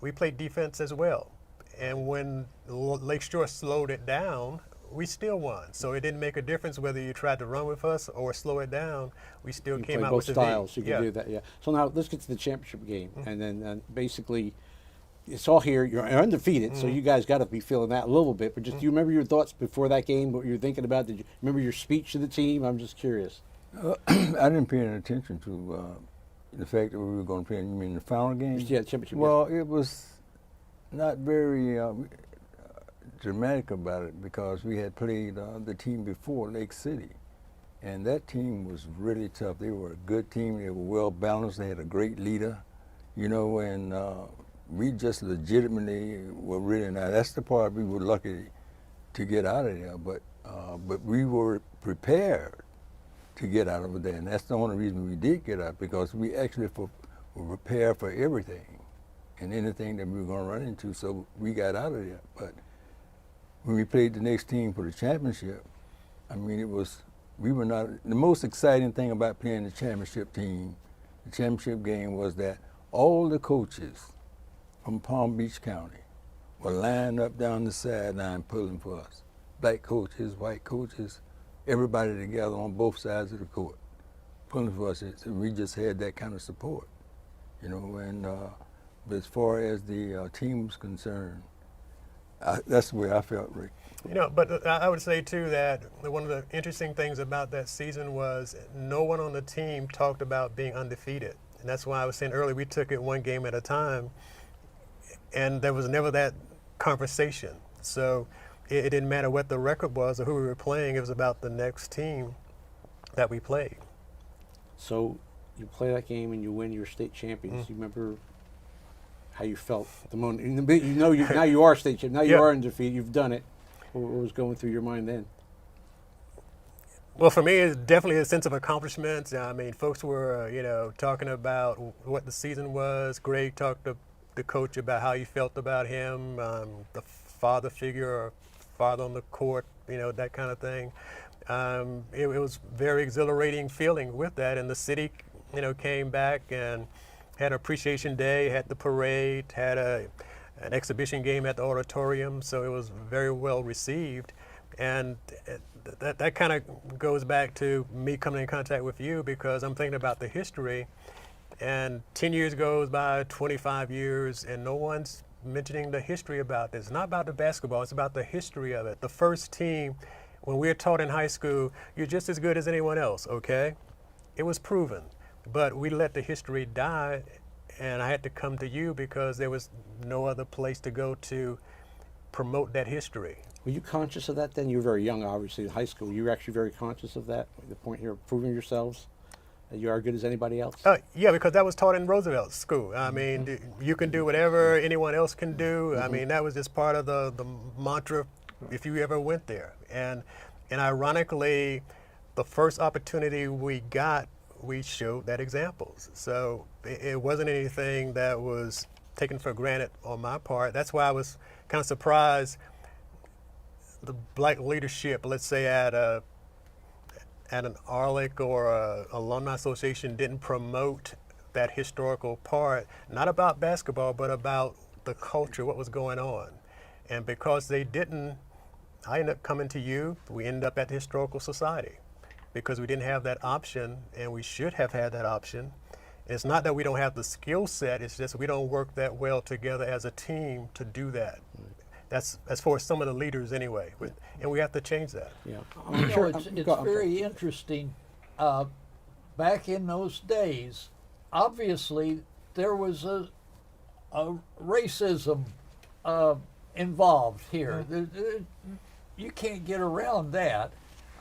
we played defense as well. And when Lakeshore slowed it down, we still won. So it didn't make a difference whether you tried to run with us or slow it down. We still came out with the styles. You can do that. Yeah. So now let's get to the championship game, and then basically. It's all here. You're undefeated, so you guys got to be feeling that a little bit. But just, do you remember your thoughts before that game? What you were thinking about? Did you remember your speech to the team? I'm just curious. I didn't pay any attention to the fact that we were going to play. You mean the final game? Yeah, championship. Well, it was not very dramatic about it because we had played the team before, Lake City, and that team was really tough. They were a good team. They were well balanced. They had a great leader, and. We just legitimately were really nice. That's the part we were lucky to get out of there, but we were prepared to get out of there, and that's the only reason we did get out, because we actually were prepared for everything and anything that we were going to run into, so we got out of there. But when we played the next team for the championship, I mean, we were not, the most exciting thing about playing the championship game was that all the coaches from Palm Beach County were lined up down the sideline pulling for us. Black coaches, white coaches, everybody together on both sides of the court, pulling for us. And we just had that kind of support, but as far as the team was concerned, that's the way I felt, Rick. But I would say too that one of the interesting things about that season was no one on the team talked about being undefeated. And that's why I was saying earlier, we took it one game at a time. And there was never that conversation. So it didn't matter what the record was or who we were playing. It was about the next team that we played. So you play that game and you win your state champions. You remember how you felt the moment? Now you are state champion. Now you are undefeated. You've done it. What was going through your mind then? Well, for me, it's definitely a sense of accomplishment. I mean, folks were, talking about what the season was. Greg talked to the coach about how you felt about him, the father figure or father on the court, that kind of thing. It was very exhilarating feeling with that. And the city, came back and had an appreciation day, had the parade, had an exhibition game at the auditorium. So it was very well received. And that kind of goes back to me coming in contact with you because I'm thinking about the history. And 10 years goes by, 25 years, and no one's mentioning the history about this. It's not about the basketball, it's about the history of it. The first team, when we were taught in high school, you're just as good as anyone else, okay? It was proven. But we let the history die, and I had to come to you because there was no other place to go to promote that history. Were you conscious of that then? You were very young, obviously, in high school. You were actually very conscious of that, the point here of proving yourselves? That you are as good as anybody else? Yeah, because that was taught in Roosevelt School. I mean, you can do whatever anyone else can do. I mean, that was just part of the mantra if you ever went there. And ironically, the first opportunity we got, we showed that examples. So it wasn't anything that was taken for granted on my part. That's why I was kind of surprised the black leadership, let's say at an ARLIC or a alumni association didn't promote that historical part, not about basketball, but about the culture, what was going on. And because they didn't, I ended up coming to you. We ended up at the Historical Society because we didn't have that option, and we should have had that option. It's not that we don't have the skill set, it's just we don't work that well together as a team to do that. That's as far as some of the leaders anyway, and we have to change that. Yeah, it's very interesting. Back in those days, obviously there was a racism involved here. You can't get around that.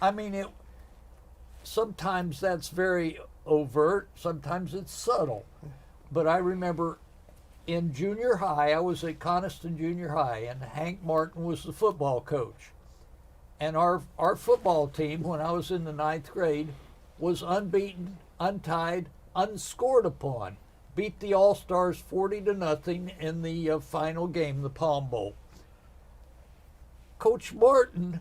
I mean, sometimes that's very overt, sometimes it's subtle. But I remember in junior high, I was at Coniston Junior High, and Hank Martin was the football coach. And our football team, when I was in the 9th grade, was unbeaten, untied, unscored upon. Beat the All-Stars 40-0 in the final game, the Palm Bowl. Coach Martin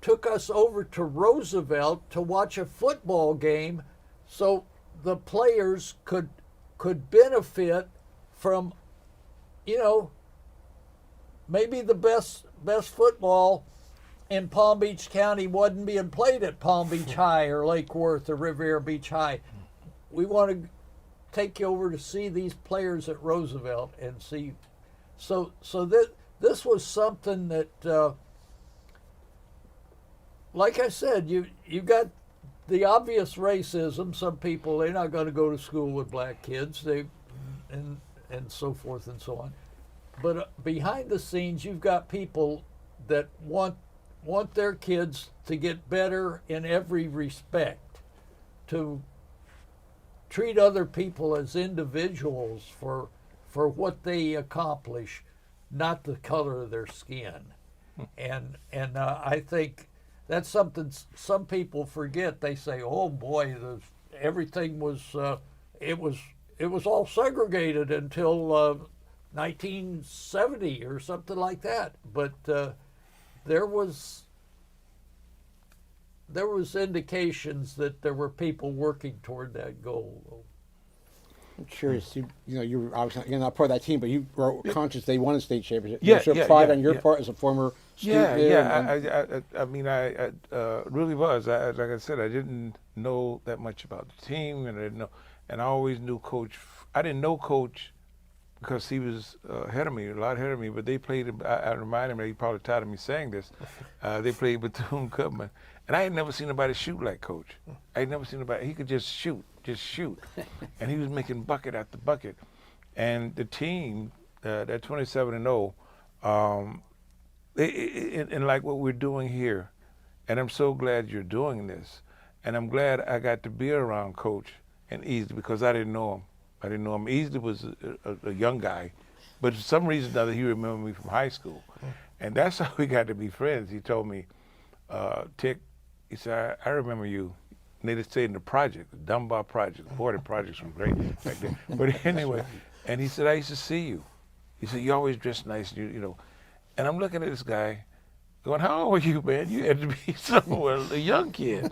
took us over to Roosevelt to watch a football game so the players could benefit from, maybe the best football in Palm Beach County wasn't being played at Palm Beach High or Lake Worth or Riviera Beach High. We want to take you over to see these players at Roosevelt and see. So this was something that, like I said, you got the obvious racism. Some people, they're not going to go to school with black kids, and so forth and so on. But behind the scenes, you've got people that want their kids to get better in every respect, to treat other people as individuals for what they accomplish, not the color of their skin. And I think that's something some people forget. They say, "Oh boy, everything was it was all segregated until 1970 or something like that." But there was indications that there were people working toward that goal. I'm curious. You were obviously not part of that team, but you were conscious they won a state championship. Yeah, Was there pride on your part as a former student there? I mean, I really was. Like I said, I didn't know that much about the team, and I didn't know, and I always knew Coach. I didn't know Coach because he was ahead of me, a lot ahead of me. But they played. I remind him that he probably tired of me saying this. They played Bethune-Cookman, and I had never seen anybody shoot like Coach. I had never seen anybody. He could just shoot, and he was making bucket after bucket. And the team, that 27-0, and like what we're doing here, and I'm so glad you're doing this, and I'm glad I got to be around Coach and Easley because I didn't know him. Easley was a young guy, but for some reason or other he remembered me from high school, and that's how we got to be friends. He told me, Tick, he said, I remember you. And they just stayed in the project, the Dunbar Project. Boy, the projects were great back then. But anyway, and he said, I used to see you. He said, you always dress nice, you know. And I'm looking at this guy going, how old are you, man? You had to be somewhere, a young kid.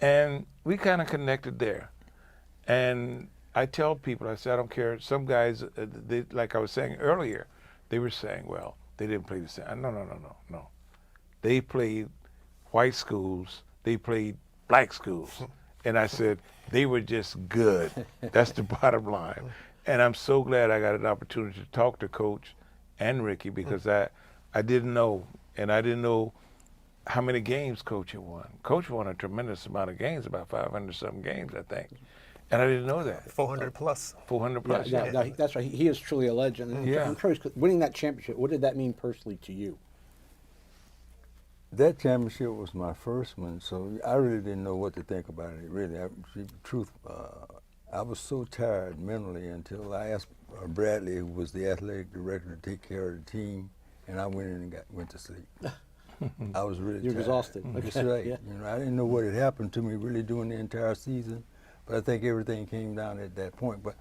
And we kind of connected there. And I tell people, I said, I don't care. Some guys, they, like I was saying earlier, they were saying, well, they didn't play the same. No. They played white schools. They played black schools. And I said, they were just good. That's the bottom line. And I'm so glad I got an opportunity to talk to Coach and Ricky because I didn't know, and I didn't know how many games Coach had won. Coach won a tremendous amount of games, about 500-something games, I think. And I didn't know that. 400 plus. 400 plus. Yeah, that's right. He is truly a legend. And Yeah. I'm curious, winning that championship, what did that mean personally to you? That championship was my first one, so I really didn't know what to think about it. Really, I was so tired mentally until I asked Bradley, who was the athletic director, to take care of the team, and I went in and went to sleep. I was really You're tired. exhausted. That's right. Yeah. You know, I didn't know what had happened to me really during the entire season, but I think everything came down at that point. But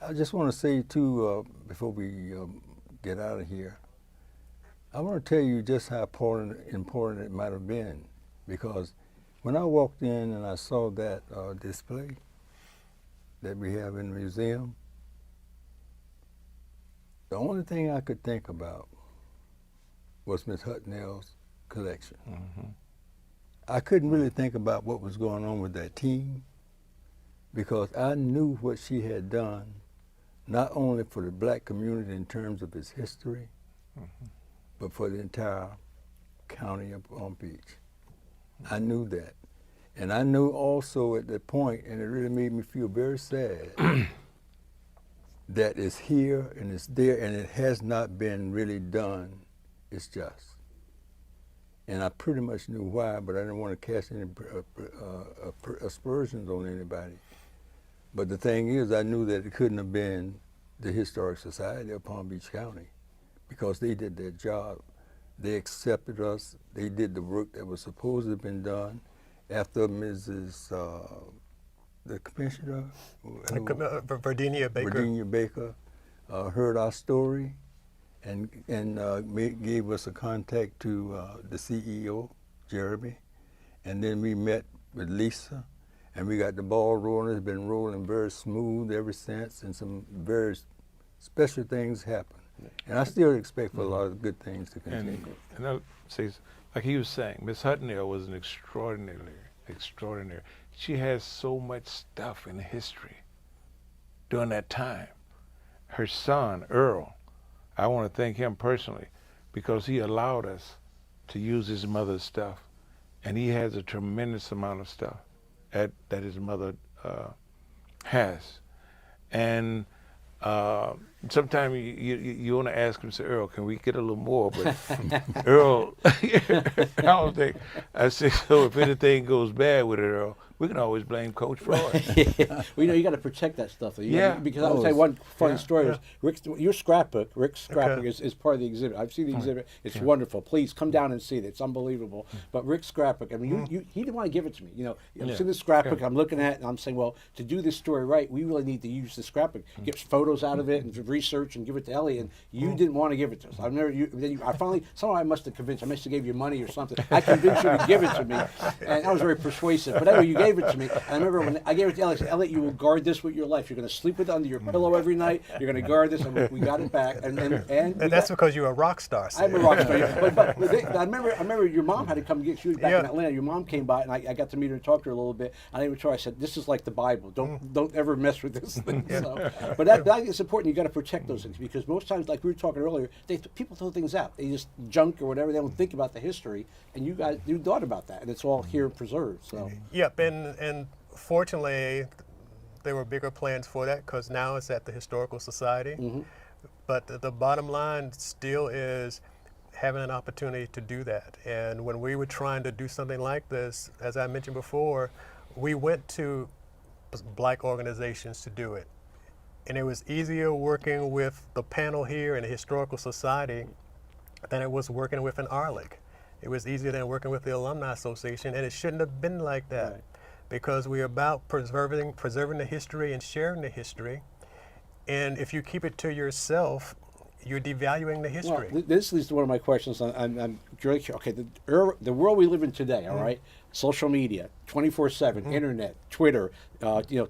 I just want to say too, before we get out of here, I want to tell you just how important it might have been, because when I walked in and I saw that display that we have in the museum, the only thing I could think about was Miss Hutnell's collection. Mm-hmm. I couldn't really think about what was going on with that team because I knew what she had done, not only for the black community in terms of its history, but for the entire county of Palm Beach. I knew that. And I knew also at that point, and it really made me feel very sad, that it's here and it's there and it has not been really done. It's just. And I pretty much knew why, but I didn't want to cast any aspersions on anybody. But the thing is, I knew that it couldn't have been the Historic Society of Palm Beach County, because they did their job. They accepted us. They did the work that was supposed to have been done. After Mrs. The commissioner, Virginia Baker, heard our story, and gave us a contact to the CEO, Jeremy, and then we met with Lisa, and we got the ball rolling. It's been rolling very smooth ever since, and some very special things happen. And I still expect for a lot of good things to continue. And I'll say, like he was saying, Miss Huttonell was an extraordinary. She has so much stuff in history during that time. Her son, Earl, I want to thank him personally because he allowed us to use his mother's stuff. And he has a tremendous amount of stuff that his mother has. And sometimes you want to ask him, say, Earl, can we get a little more? But Earl, I don't think, I say, so if anything goes bad with it, Earl, we can always blame Coach Floyd. Well, you got to protect that stuff. Yeah. Because I would say one funny story is your scrapbook, Rick's scrapbook is part of the exhibit. I've seen the exhibit. It's wonderful. Please come down and see it. It's unbelievable. But Rick's scrapbook, I mean, he didn't want to give it to me. You know, I've seen the scrapbook. I'm looking at it, and I'm saying, well, to do this story right, we really need to use the scrapbook, get photos out of it, and research, and give it to Ellie. And you didn't want to give it to us. I finally, somehow I must have convinced. I must have gave you money or something. I convinced you to give it to me, and I was very persuasive. But anyway, you gave it to me. And I remember when I gave it to Ellie, I said, Elliot, you will guard this with your life. You're going to sleep with it under your pillow every night. You're going to guard this, and we got it back. And that's because you're a rock star. I'm a rock star. But I remember your mom had to come get you back in Atlanta. Your mom came by, and I got to meet her and talk to her a little bit. I even told her, I said, this is like the Bible. Don't ever mess with this thing. So, but that is important. You got to protect those things, because most times, like we were talking earlier, people throw things out. They just junk or whatever. They don't think about the history, and you thought about that, and it's all here preserved. So. Yep, and fortunately, there were bigger plans for that, because now it's at the Historical Society. But the bottom line still is having an opportunity to do that. And when we were trying to do something like this, as I mentioned before, we went to black organizations to do it. And it was easier working with the panel here in the Historical Society than it was working with an ARLIC. It was easier than working with the Alumni Association, and it shouldn't have been like that. Right. Because we're about preserving the history and sharing the history. And if you keep it to yourself, you're devaluing the history. Well, this leads to one of my questions. I'm really curious. Okay, the world we live in today, all right? Social media, 24/7, internet, Twitter,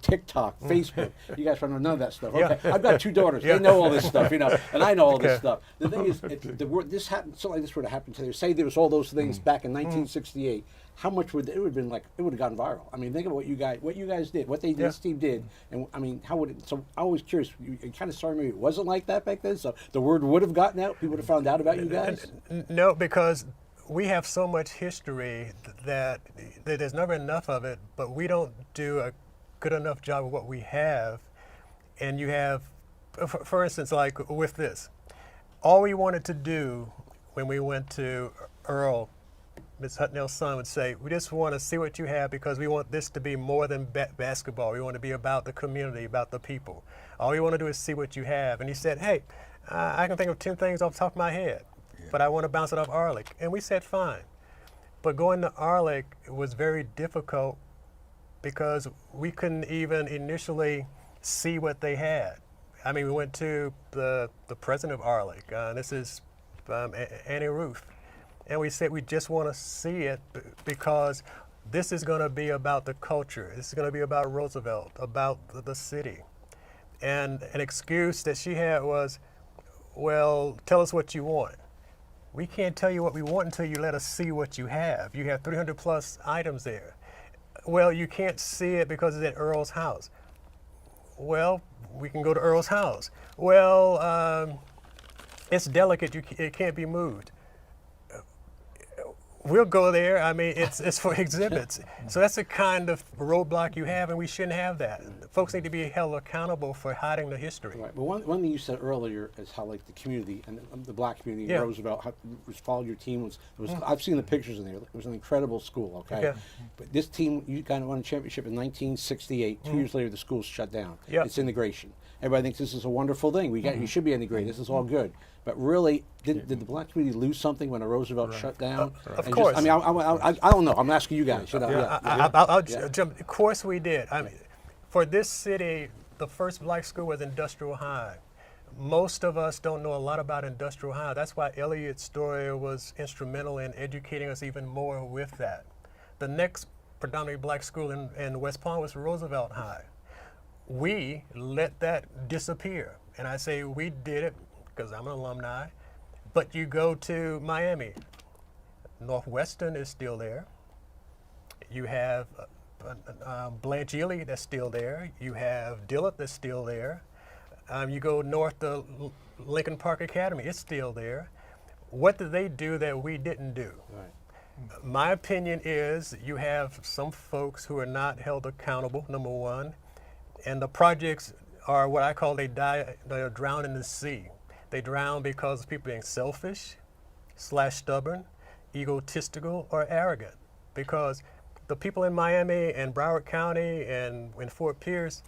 TikTok, Facebook. You guys don't know none of that stuff. Okay, I've got 2 daughters. They know all this stuff, and I know all this stuff. The thing is, this happened. Something like this would have happened today. Say there was all those things back in 1968. How much would it would have been like? It would have gone viral. I mean, think of what you guys did, what they did, Steve did, and I mean, how would it? So I was curious. You kind of sorry maybe it wasn't like that back then. So the word would have gotten out. People would have found out about you guys. No, because we have so much history that there's never enough of it, but we don't do a good enough job of what we have. And you have, for instance, like with this, all we wanted to do when we went to Earl, Ms. Huttonell's son, would say, we just want to see what you have, because we want this to be more than basketball. We want to be about the community, about the people. All we want to do is see what you have. And he said, hey, I can think of 10 things off the top of my head, but I want to bounce it off ARLIC. And we said, fine. But going to ARLIC was very difficult because we couldn't even initially see what they had. I mean, we went to the president of ARLIC, this is Annie Ruth, and we said we just want to see it because this is going to be about the culture. This is going to be about Roosevelt, about the city. And an excuse that she had was, well, tell us what you want. We can't tell you what we want until you let us see what you have. You have 300 plus items there. Well, you can't see it because it's at Earl's house. Well, we can go to Earl's house. Well, it's delicate, it can't be moved. We'll go there. I mean, it's for exhibits. So that's the kind of roadblock you have, and we shouldn't have that. Folks need to be held accountable for hiding the history. Right. But one thing you said earlier is how like the community and the black community Yeah. in Roosevelt how, was followed your team I've seen the pictures in there. It was an incredible school. Okay. Yeah. But this team, you kind of won a championship in 1968. 2 years later, the school's shut down. Yep. It's integration. Everybody thinks this is a wonderful thing. You should be integrated. This is all good. But really, did the black community lose something when the Roosevelt shut down? Of And course. I mean, I don't know. I'm asking you guys. You know, I'll jump. Of course we did. I mean, for this city, the first black school was Industrial High. Most of us don't know a lot about Industrial High. That's why Elliot Story was instrumental in educating us even more with that. The next predominantly black school in West Palm was Roosevelt High. We let that disappear. And I say we did it because I'm an alumni. But you go to Miami, Northwestern is still there. You have Blanche Ely that's still there. You have Dillard that's still there. You go north to Lincoln Park Academy, it's still there. What did they do that we didn't do? Right. My opinion is you have some folks who are not held accountable, number one, and the projects are what I call they drown in the sea. They drown because of people being selfish, /stubborn, egotistical, or arrogant. Because the people in Miami and Broward County and in Fort Pierce,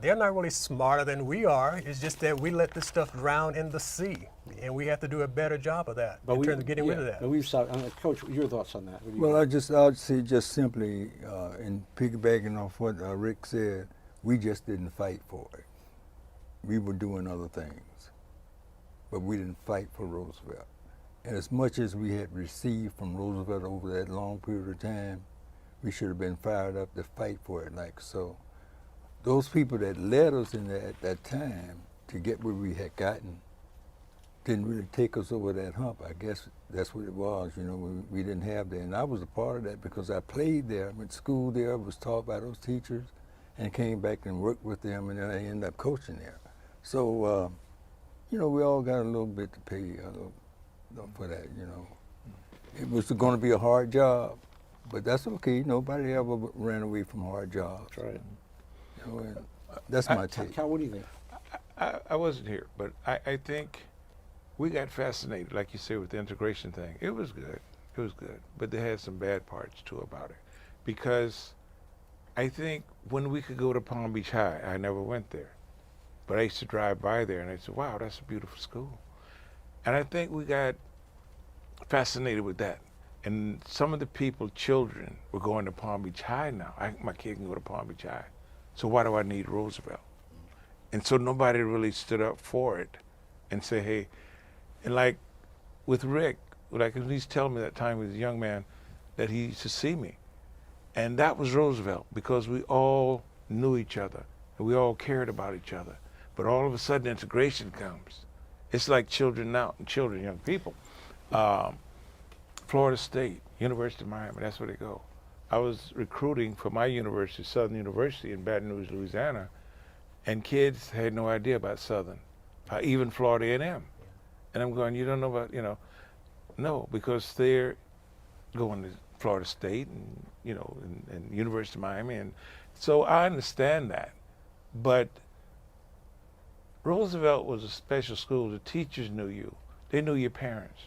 they're not really smarter than we are. It's just that we let this stuff drown in the sea, and we have to do a better job of that in terms of getting rid of that. But we've saw, Coach, your thoughts on that? What do you Well, think? I'll say just simply, in piggybacking off what Rick said, we just didn't fight for it. We were doing other things, but we didn't fight for Roosevelt. And as much as we had received from Roosevelt over that long period of time, we should have been fired up to fight for it like so. Those people that led us in at that time to get where we had gotten didn't really take us over that hump. I guess that's what it was, you know, we didn't have that. And I was a part of that because I played there, went to school there, was taught by those teachers, and came back and worked with them, and then I ended up coaching there. So, you know, we all got a little bit to pay for that, you know. It was going to be a hard job, but that's okay. Nobody ever ran away from hard jobs. That's right. You know, and that's my take. Cal, what do you think? I wasn't here, but I think we got fascinated, like you said, with the integration thing. It was good. It was good. But they had some bad parts, too, about it. Because I think when we could go to Palm Beach High, I never went there. But I used to drive by there, and I said, wow, that's a beautiful school. And I think we got fascinated with that. And some of the people, children, were going to Palm Beach High now. My kid can go to Palm Beach High. So why do I need Roosevelt? And so nobody really stood up for it and say, hey, and like with Rick, like he's telling me that time he was a young man that he used to see me. And that was Roosevelt, because we all knew each other and we all cared about each other. But all of a sudden integration comes. It's like children now, young people. Florida State, University of Miami, that's where they go. I was recruiting for my university, Southern University in Baton Rouge, Louisiana, and kids had no idea about Southern, even Florida A&M. And I'm going, you don't know about, you know, no, because they're going to Florida State and, you know, and University of Miami. And so I understand that. But Roosevelt was a special school. The teachers knew you. They knew your parents.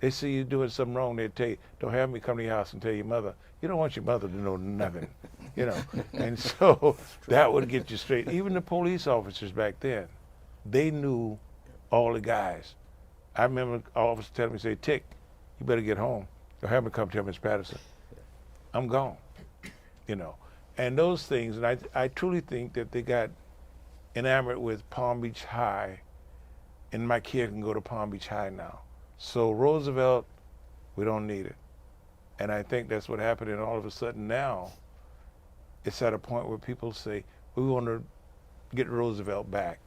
They see you doing something wrong, they'd tell you, don't have me come to your house and tell your mother. You don't want your mother to know nothing, you know. And so that would get you straight. Even the police officers back then, they knew all the guys. I remember officers telling me, say, Tick, you better get home. Don't have me come tell Miss Patterson. I'm gone, you know. And those things, and I truly think that they got enamored with Palm Beach High, and my kid can go to Palm Beach High now. So Roosevelt, we don't need it. And I think that's what happened, and all of a sudden now, it's at a point where people say, we want to get Roosevelt back.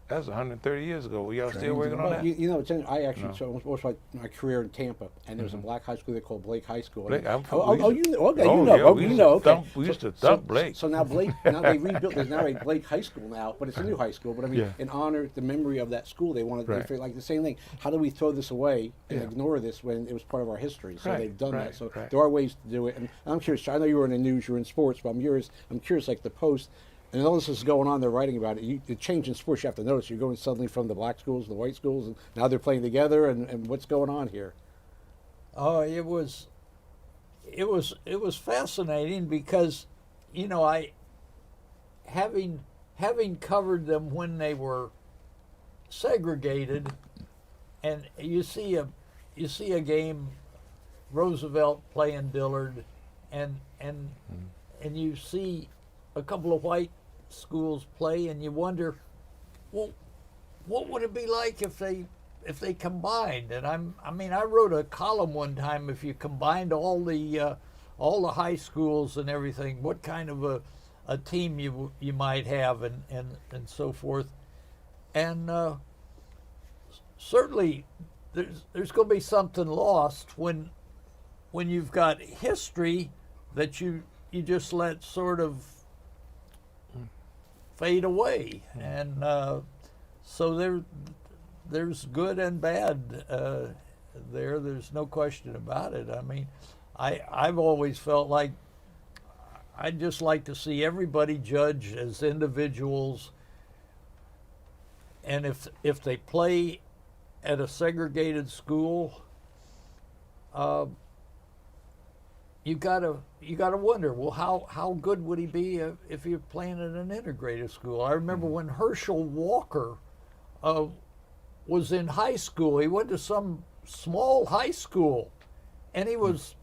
That's 130 years ago. Were y'all still Trains working and on all. that? You know, I actually No. so most of my career in Tampa, and there was a black high school they called Blake High School. Blake, I'm from- oh, we oh, used you to- know, okay, oh, you know, yeah, oh, we you used know, to okay. thump- we used to thump Blake. So now Blake, now they rebuilt. There's now a Blake High School now, but it's a new high school. But I mean, Yeah. in honor the memory of that school, they wanted Right. they feel like the same thing. How do we throw this away and Yeah. ignore this when it was part of our history? So Right, they've done right, that. So right. there are ways to do it. And I'm curious. I know you were in the news, you're in sports, but I'm curious, like the Post. And all this is going on, they're writing about it. The change in sports, you have to notice. You're going suddenly from the black schools to the white schools, and now they're playing together. And what's going on here? Oh, it was fascinating because, you know, having covered them when they were segregated, and you see a game, Roosevelt playing Dillard, and you see a couple of white schools play, and you wonder, well, what would it be like if they combined? And I wrote a column one time. If you combined all the high schools and everything, what kind of a team you might have, and so forth. And certainly, there's going to be something lost when you've got history that you just let sort of fade away, and so there's good and bad there. There's no question about it. I mean, I've always felt like I'd just like to see everybody judged as individuals, and if they play at a segregated school, you gotta wonder, well, how good would he be if you're playing at an integrated school? I remember when Herschel Walker was in high school. He went to some small high school, and he was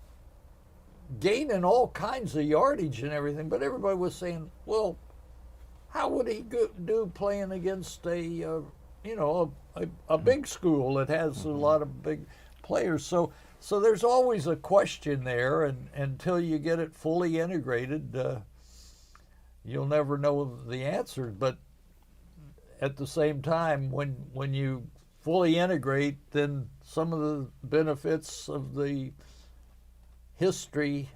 gaining all kinds of yardage and everything. But everybody was saying, well, how would he do playing against a big school that has a lot of big players? So there's always a question there, and until you get it fully integrated, you'll never know the answer. But at the same time, when you fully integrate, then some of the benefits of the history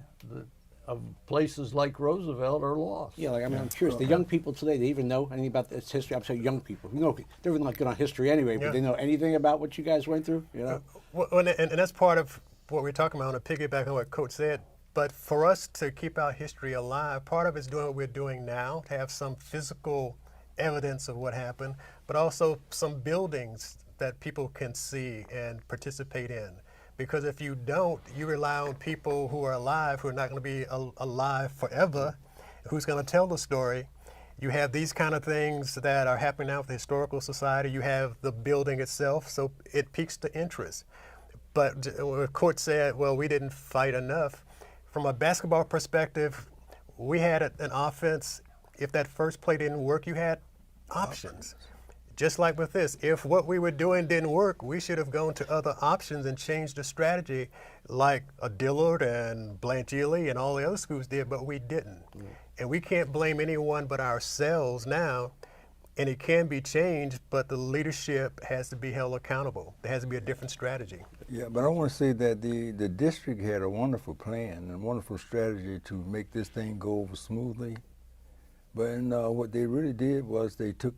of places like Roosevelt are lost. Yeah, like I'm curious. The young people today, they even know anything about this history? I'm saying young people. You know, they're not good on history anyway, but they know anything about what you guys went through. You know. Well, and that's part of what we're talking about. I want to piggyback on what Coach said. But for us to keep our history alive, part of it's doing what we're doing now, to have some physical evidence of what happened, but also some buildings that people can see and participate in. Because if you don't, you rely on people who are alive, who are not going to be alive forever, who's going to tell the story. You have these kind of things that are happening now with the Historical Society. You have the building itself, so it piques the interest. But the court said, well, we didn't fight enough. From a basketball perspective, we had an offense. If that first play didn't work, you had options. Just like with this, if what we were doing didn't work, we should have gone to other options and changed the strategy like a Dillard and Blanche Ely and all the other schools did, but we didn't. And we can't blame anyone but ourselves now, and it can be changed, but the leadership has to be held accountable. There has to be a different strategy. Yeah, but I want to say that the district had a wonderful plan and a wonderful strategy to make this thing go over smoothly. But what they really did was they took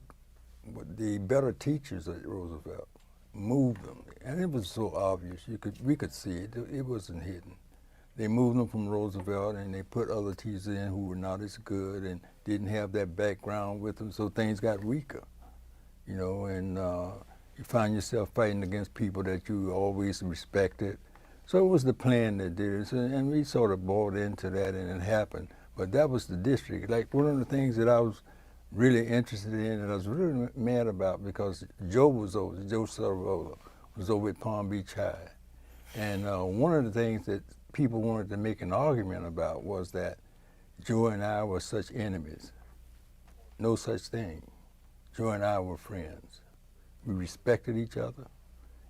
the better teachers at Roosevelt, moved them, and it was so obvious. We could see it. It wasn't hidden. They moved them from Roosevelt, and they put other teachers in who were not as good and didn't have that background with them, so things got weaker, you know, and you find yourself fighting against people that you always respected. So it was the plan that did it, and we sort of bought into that, and it happened. But that was the district. Like, one of the things that I was really interested in and I was really mad about, because Joe Cervola was over at Palm Beach High. And one of the things that people wanted to make an argument about was that Joe and I were such enemies. No such thing. Joe and I were friends. We respected each other,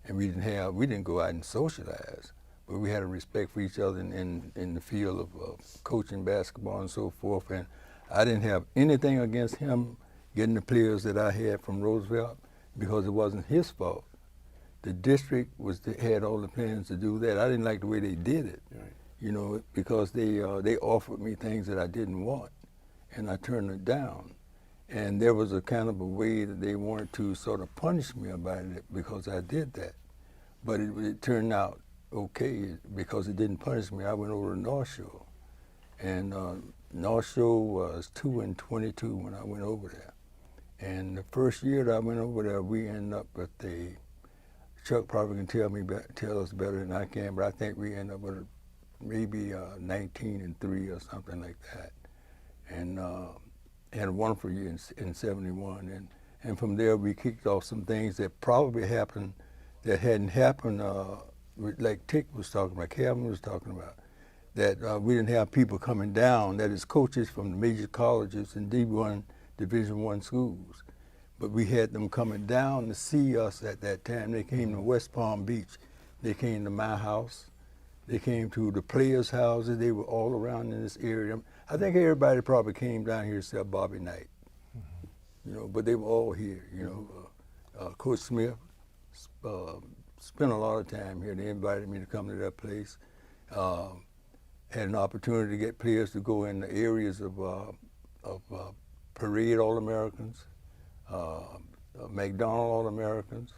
and we didn't go out and socialize, but we had a respect for each other in the field of coaching basketball and so forth. And I didn't have anything against him getting the players that I had from Roosevelt, because it wasn't his fault. The district had all the plans to do that. I didn't like the way they did it, Right. you know, because they offered me things that I didn't want, and I turned it down. And there was a kind of a way that they wanted to sort of punish me about it because I did that. But it turned out okay because it didn't punish me. I went over to North Shore, and North Shore was 2-22 when I went over there. And the first year that I went over there, we ended up with Chuck probably can tell us better than I can, but I think we ended up with maybe 19-3 or something like that. And had a wonderful year in 71. And from there we kicked off some things that probably happened that hadn't happened, like Tick was talking about, Calvin was talking about, that we didn't have people coming down, that is coaches from the major colleges and D1, Division I schools. But we had them coming down to see us at that time. They came to West Palm Beach. They came to my house. They came to the players' houses. They were all around in this area. I think everybody probably came down here except Bobby Knight, you know, but they were all here, you know. Coach Smith spent a lot of time here. They invited me to come to their place. Had an opportunity to get players to go in the areas of Parade All-Americans, McDonald All-Americans.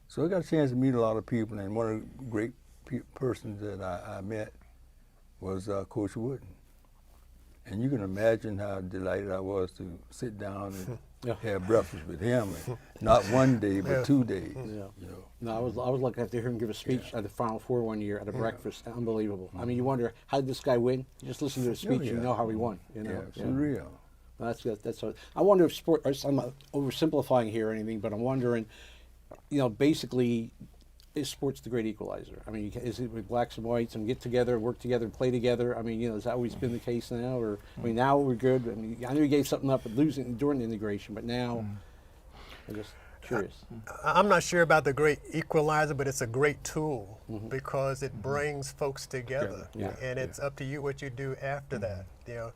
So I got a chance to meet a lot of people, and one of the great persons that I met was Coach Wooden. And you can imagine how delighted I was to sit down and have breakfast with him, and not one day, but 2 days. Yeah. You know. No, I was lucky to hear him give a speech at the Final Four one year at a breakfast. Unbelievable. I mean, you wonder, how did this guy win? You just listen to his speech, you know how he won. You know? Yeah, it's real. Well, that's what, I wonder if sport, I'm not oversimplifying here or anything, but I'm wondering, you know, basically, is sports the great equalizer? I mean, is it with blacks and whites and get together, work together, and play together? I mean, you know, has that always been the case now? Or, I mean, now we're good. I mean, I know you gave something up at losing during the integration, but now, I'm just curious. I'm not sure about the great equalizer, but it's a great tool because it brings folks together. And it's up to you what you do after that, you know,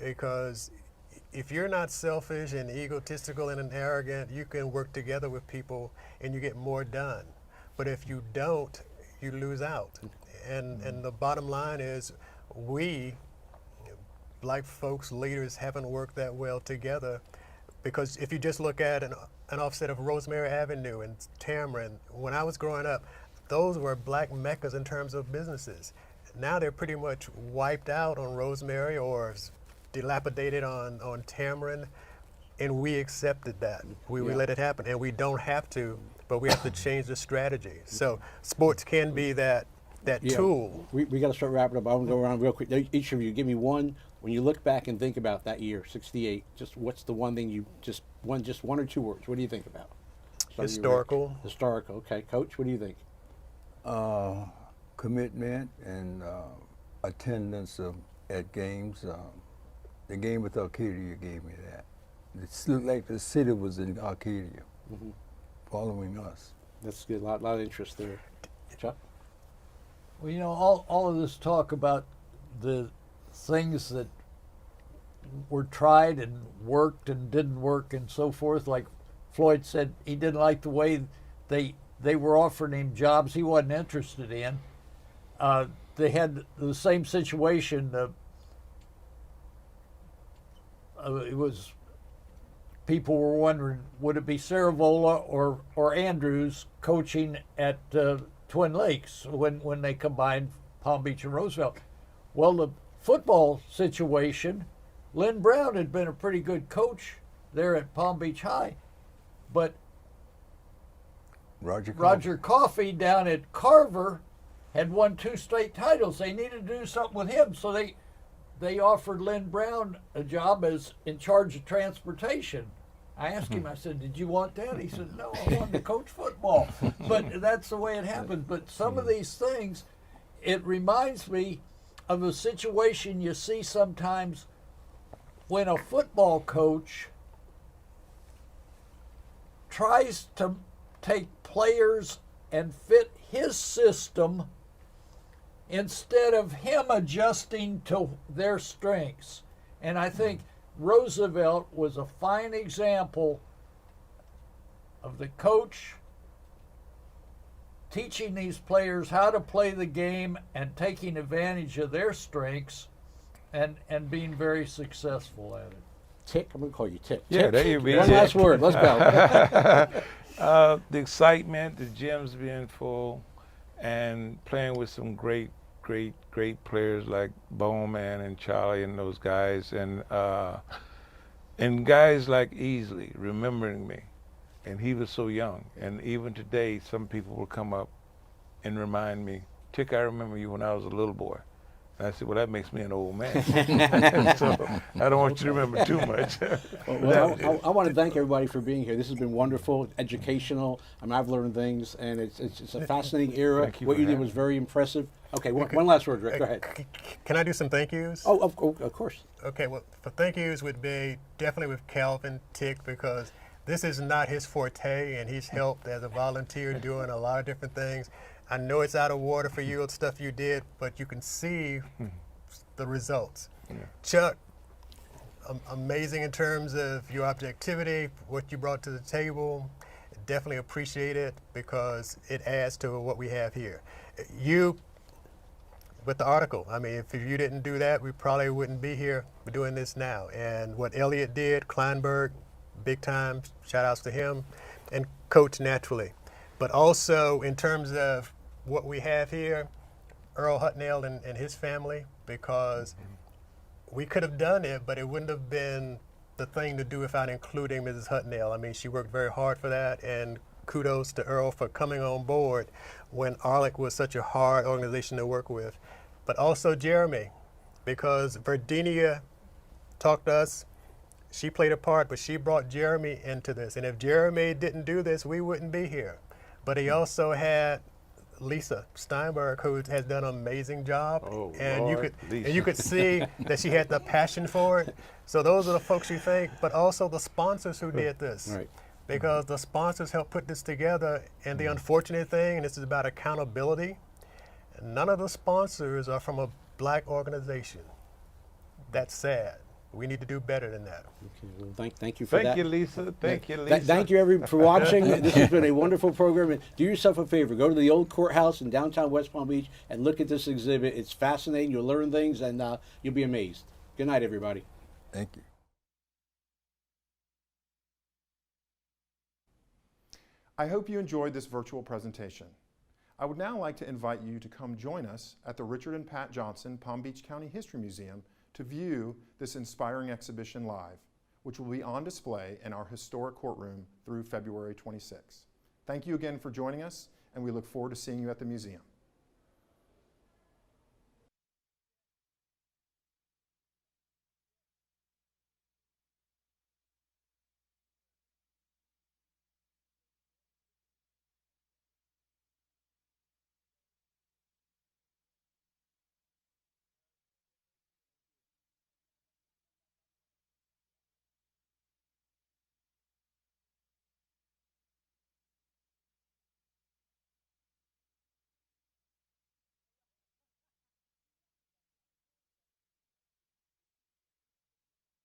because if you're not selfish and egotistical and arrogant, you can work together with people and you get more done. But if you don't, you lose out. And the bottom line is we, black folks, leaders, haven't worked that well together, because if you just look at an offset of Rosemary Avenue and Tamarind, when I was growing up, those were black meccas in terms of businesses. Now they're pretty much wiped out on Rosemary or dilapidated on Tamarind, and we accepted that. We let it happen, and we don't have to, but we have to change the strategy. So sports can be that tool. We got to start wrapping up. I want to go around real quick. Each of you, give me one. When you look back and think about that year, '68, just what's the one thing just one or two words? What do you think about? Historical. Historical. Okay, Coach, what do you think? Commitment and attendance at games. The game with Arcadia gave me that. It looked like the city was in Arcadia, following us. That's good. A lot of interest there. Chuck? Well, you know, all of this talk about the things that were tried and worked and didn't work and so forth, like Floyd said, he didn't like the way they were offering him jobs he wasn't interested in. They had the same situation. It was, people were wondering, would it be Saravola or Andrews coaching at Twin Lakes when they combined Palm Beach and Roosevelt? Well, the football situation, Lynn Brown had been a pretty good coach there at Palm Beach High, but Roger Coffey down at Carver had won 2 state titles. They needed to do something with him, so they offered Lynn Brown a job as in charge of transportation. I asked him, I said, did you want that? He said, no, I wanted to coach football. But that's the way it happened. But some of these things, it reminds me of a situation you see sometimes when a football coach tries to take players and fit his system instead of him adjusting to their strengths. And I think Roosevelt was a fine example of the coach teaching these players how to play the game and taking advantage of their strengths and being very successful at it. Tick, I'm going to call you Tick. Yeah, Tick. there you be. One last word, let's go. The excitement, the gyms being full, and playing with some great players like Bowman and Charlie and those guys, and guys like Easley remembering me, and he was so young. And even today, some people will come up and remind me, Tick, I remember you when I was a little boy. And I said, well, that makes me an old man. So I don't want you to remember too much. Well, I want to thank everybody for being here. This has been wonderful, educational. I mean, I've learned things, and it's a fascinating era. Thank you What for you did having was very impressive. Okay, one last word, Rick. Go ahead. Can I do some thank yous? Oh, of course. Okay, well, for thank yous would be definitely with Calvin Tick, because this is not his forte, and he's helped as a volunteer doing a lot of different things. I know it's out of water for you, stuff you did, but you can see the results. Yeah. Chuck, amazing in terms of your objectivity, what you brought to the table. Definitely appreciate it, because it adds to what we have here. You, with the article, I mean, if you didn't do that, we probably wouldn't be here doing this now. And what Elliot did, Kleinberg, big time, shout outs to him, and Coach naturally. But also in terms of what we have here, Earl Hutnell and his family, because we could have done it, but it wouldn't have been the thing to do without including Mrs. Hutnell. I mean, she worked very hard for that, and kudos to Earl for coming on board when Arlick was such a hard organization to work with. But also Jeremy, because Virginia talked to us, she played a part, but she brought Jeremy into this. And if Jeremy didn't do this, we wouldn't be here. But he also had Lisa Steinberg, who has done an amazing job, and you could see that she had the passion for it. So those are the folks you think, but also the sponsors who did this, Right. because the sponsors helped put this together. And the unfortunate thing, and this is about accountability, none of the sponsors are from a black organization. That's sad. We need to do better than that. Okay, well, thank you for that. Thank you, Lisa. Thank you, Lisa. Thank you, everyone, for watching. This has been a wonderful program. And do yourself a favor. Go to the old courthouse in downtown West Palm Beach and look at this exhibit. It's fascinating. You'll learn things, and you'll be amazed. Good night, everybody. Thank you. I hope you enjoyed this virtual presentation. I would now like to invite you to come join us at the Richard and Pat Johnson Palm Beach County History Museum to view this inspiring exhibition live, which will be on display in our historic courtroom through February 26. Thank you again for joining us, and we look forward to seeing you at the museum.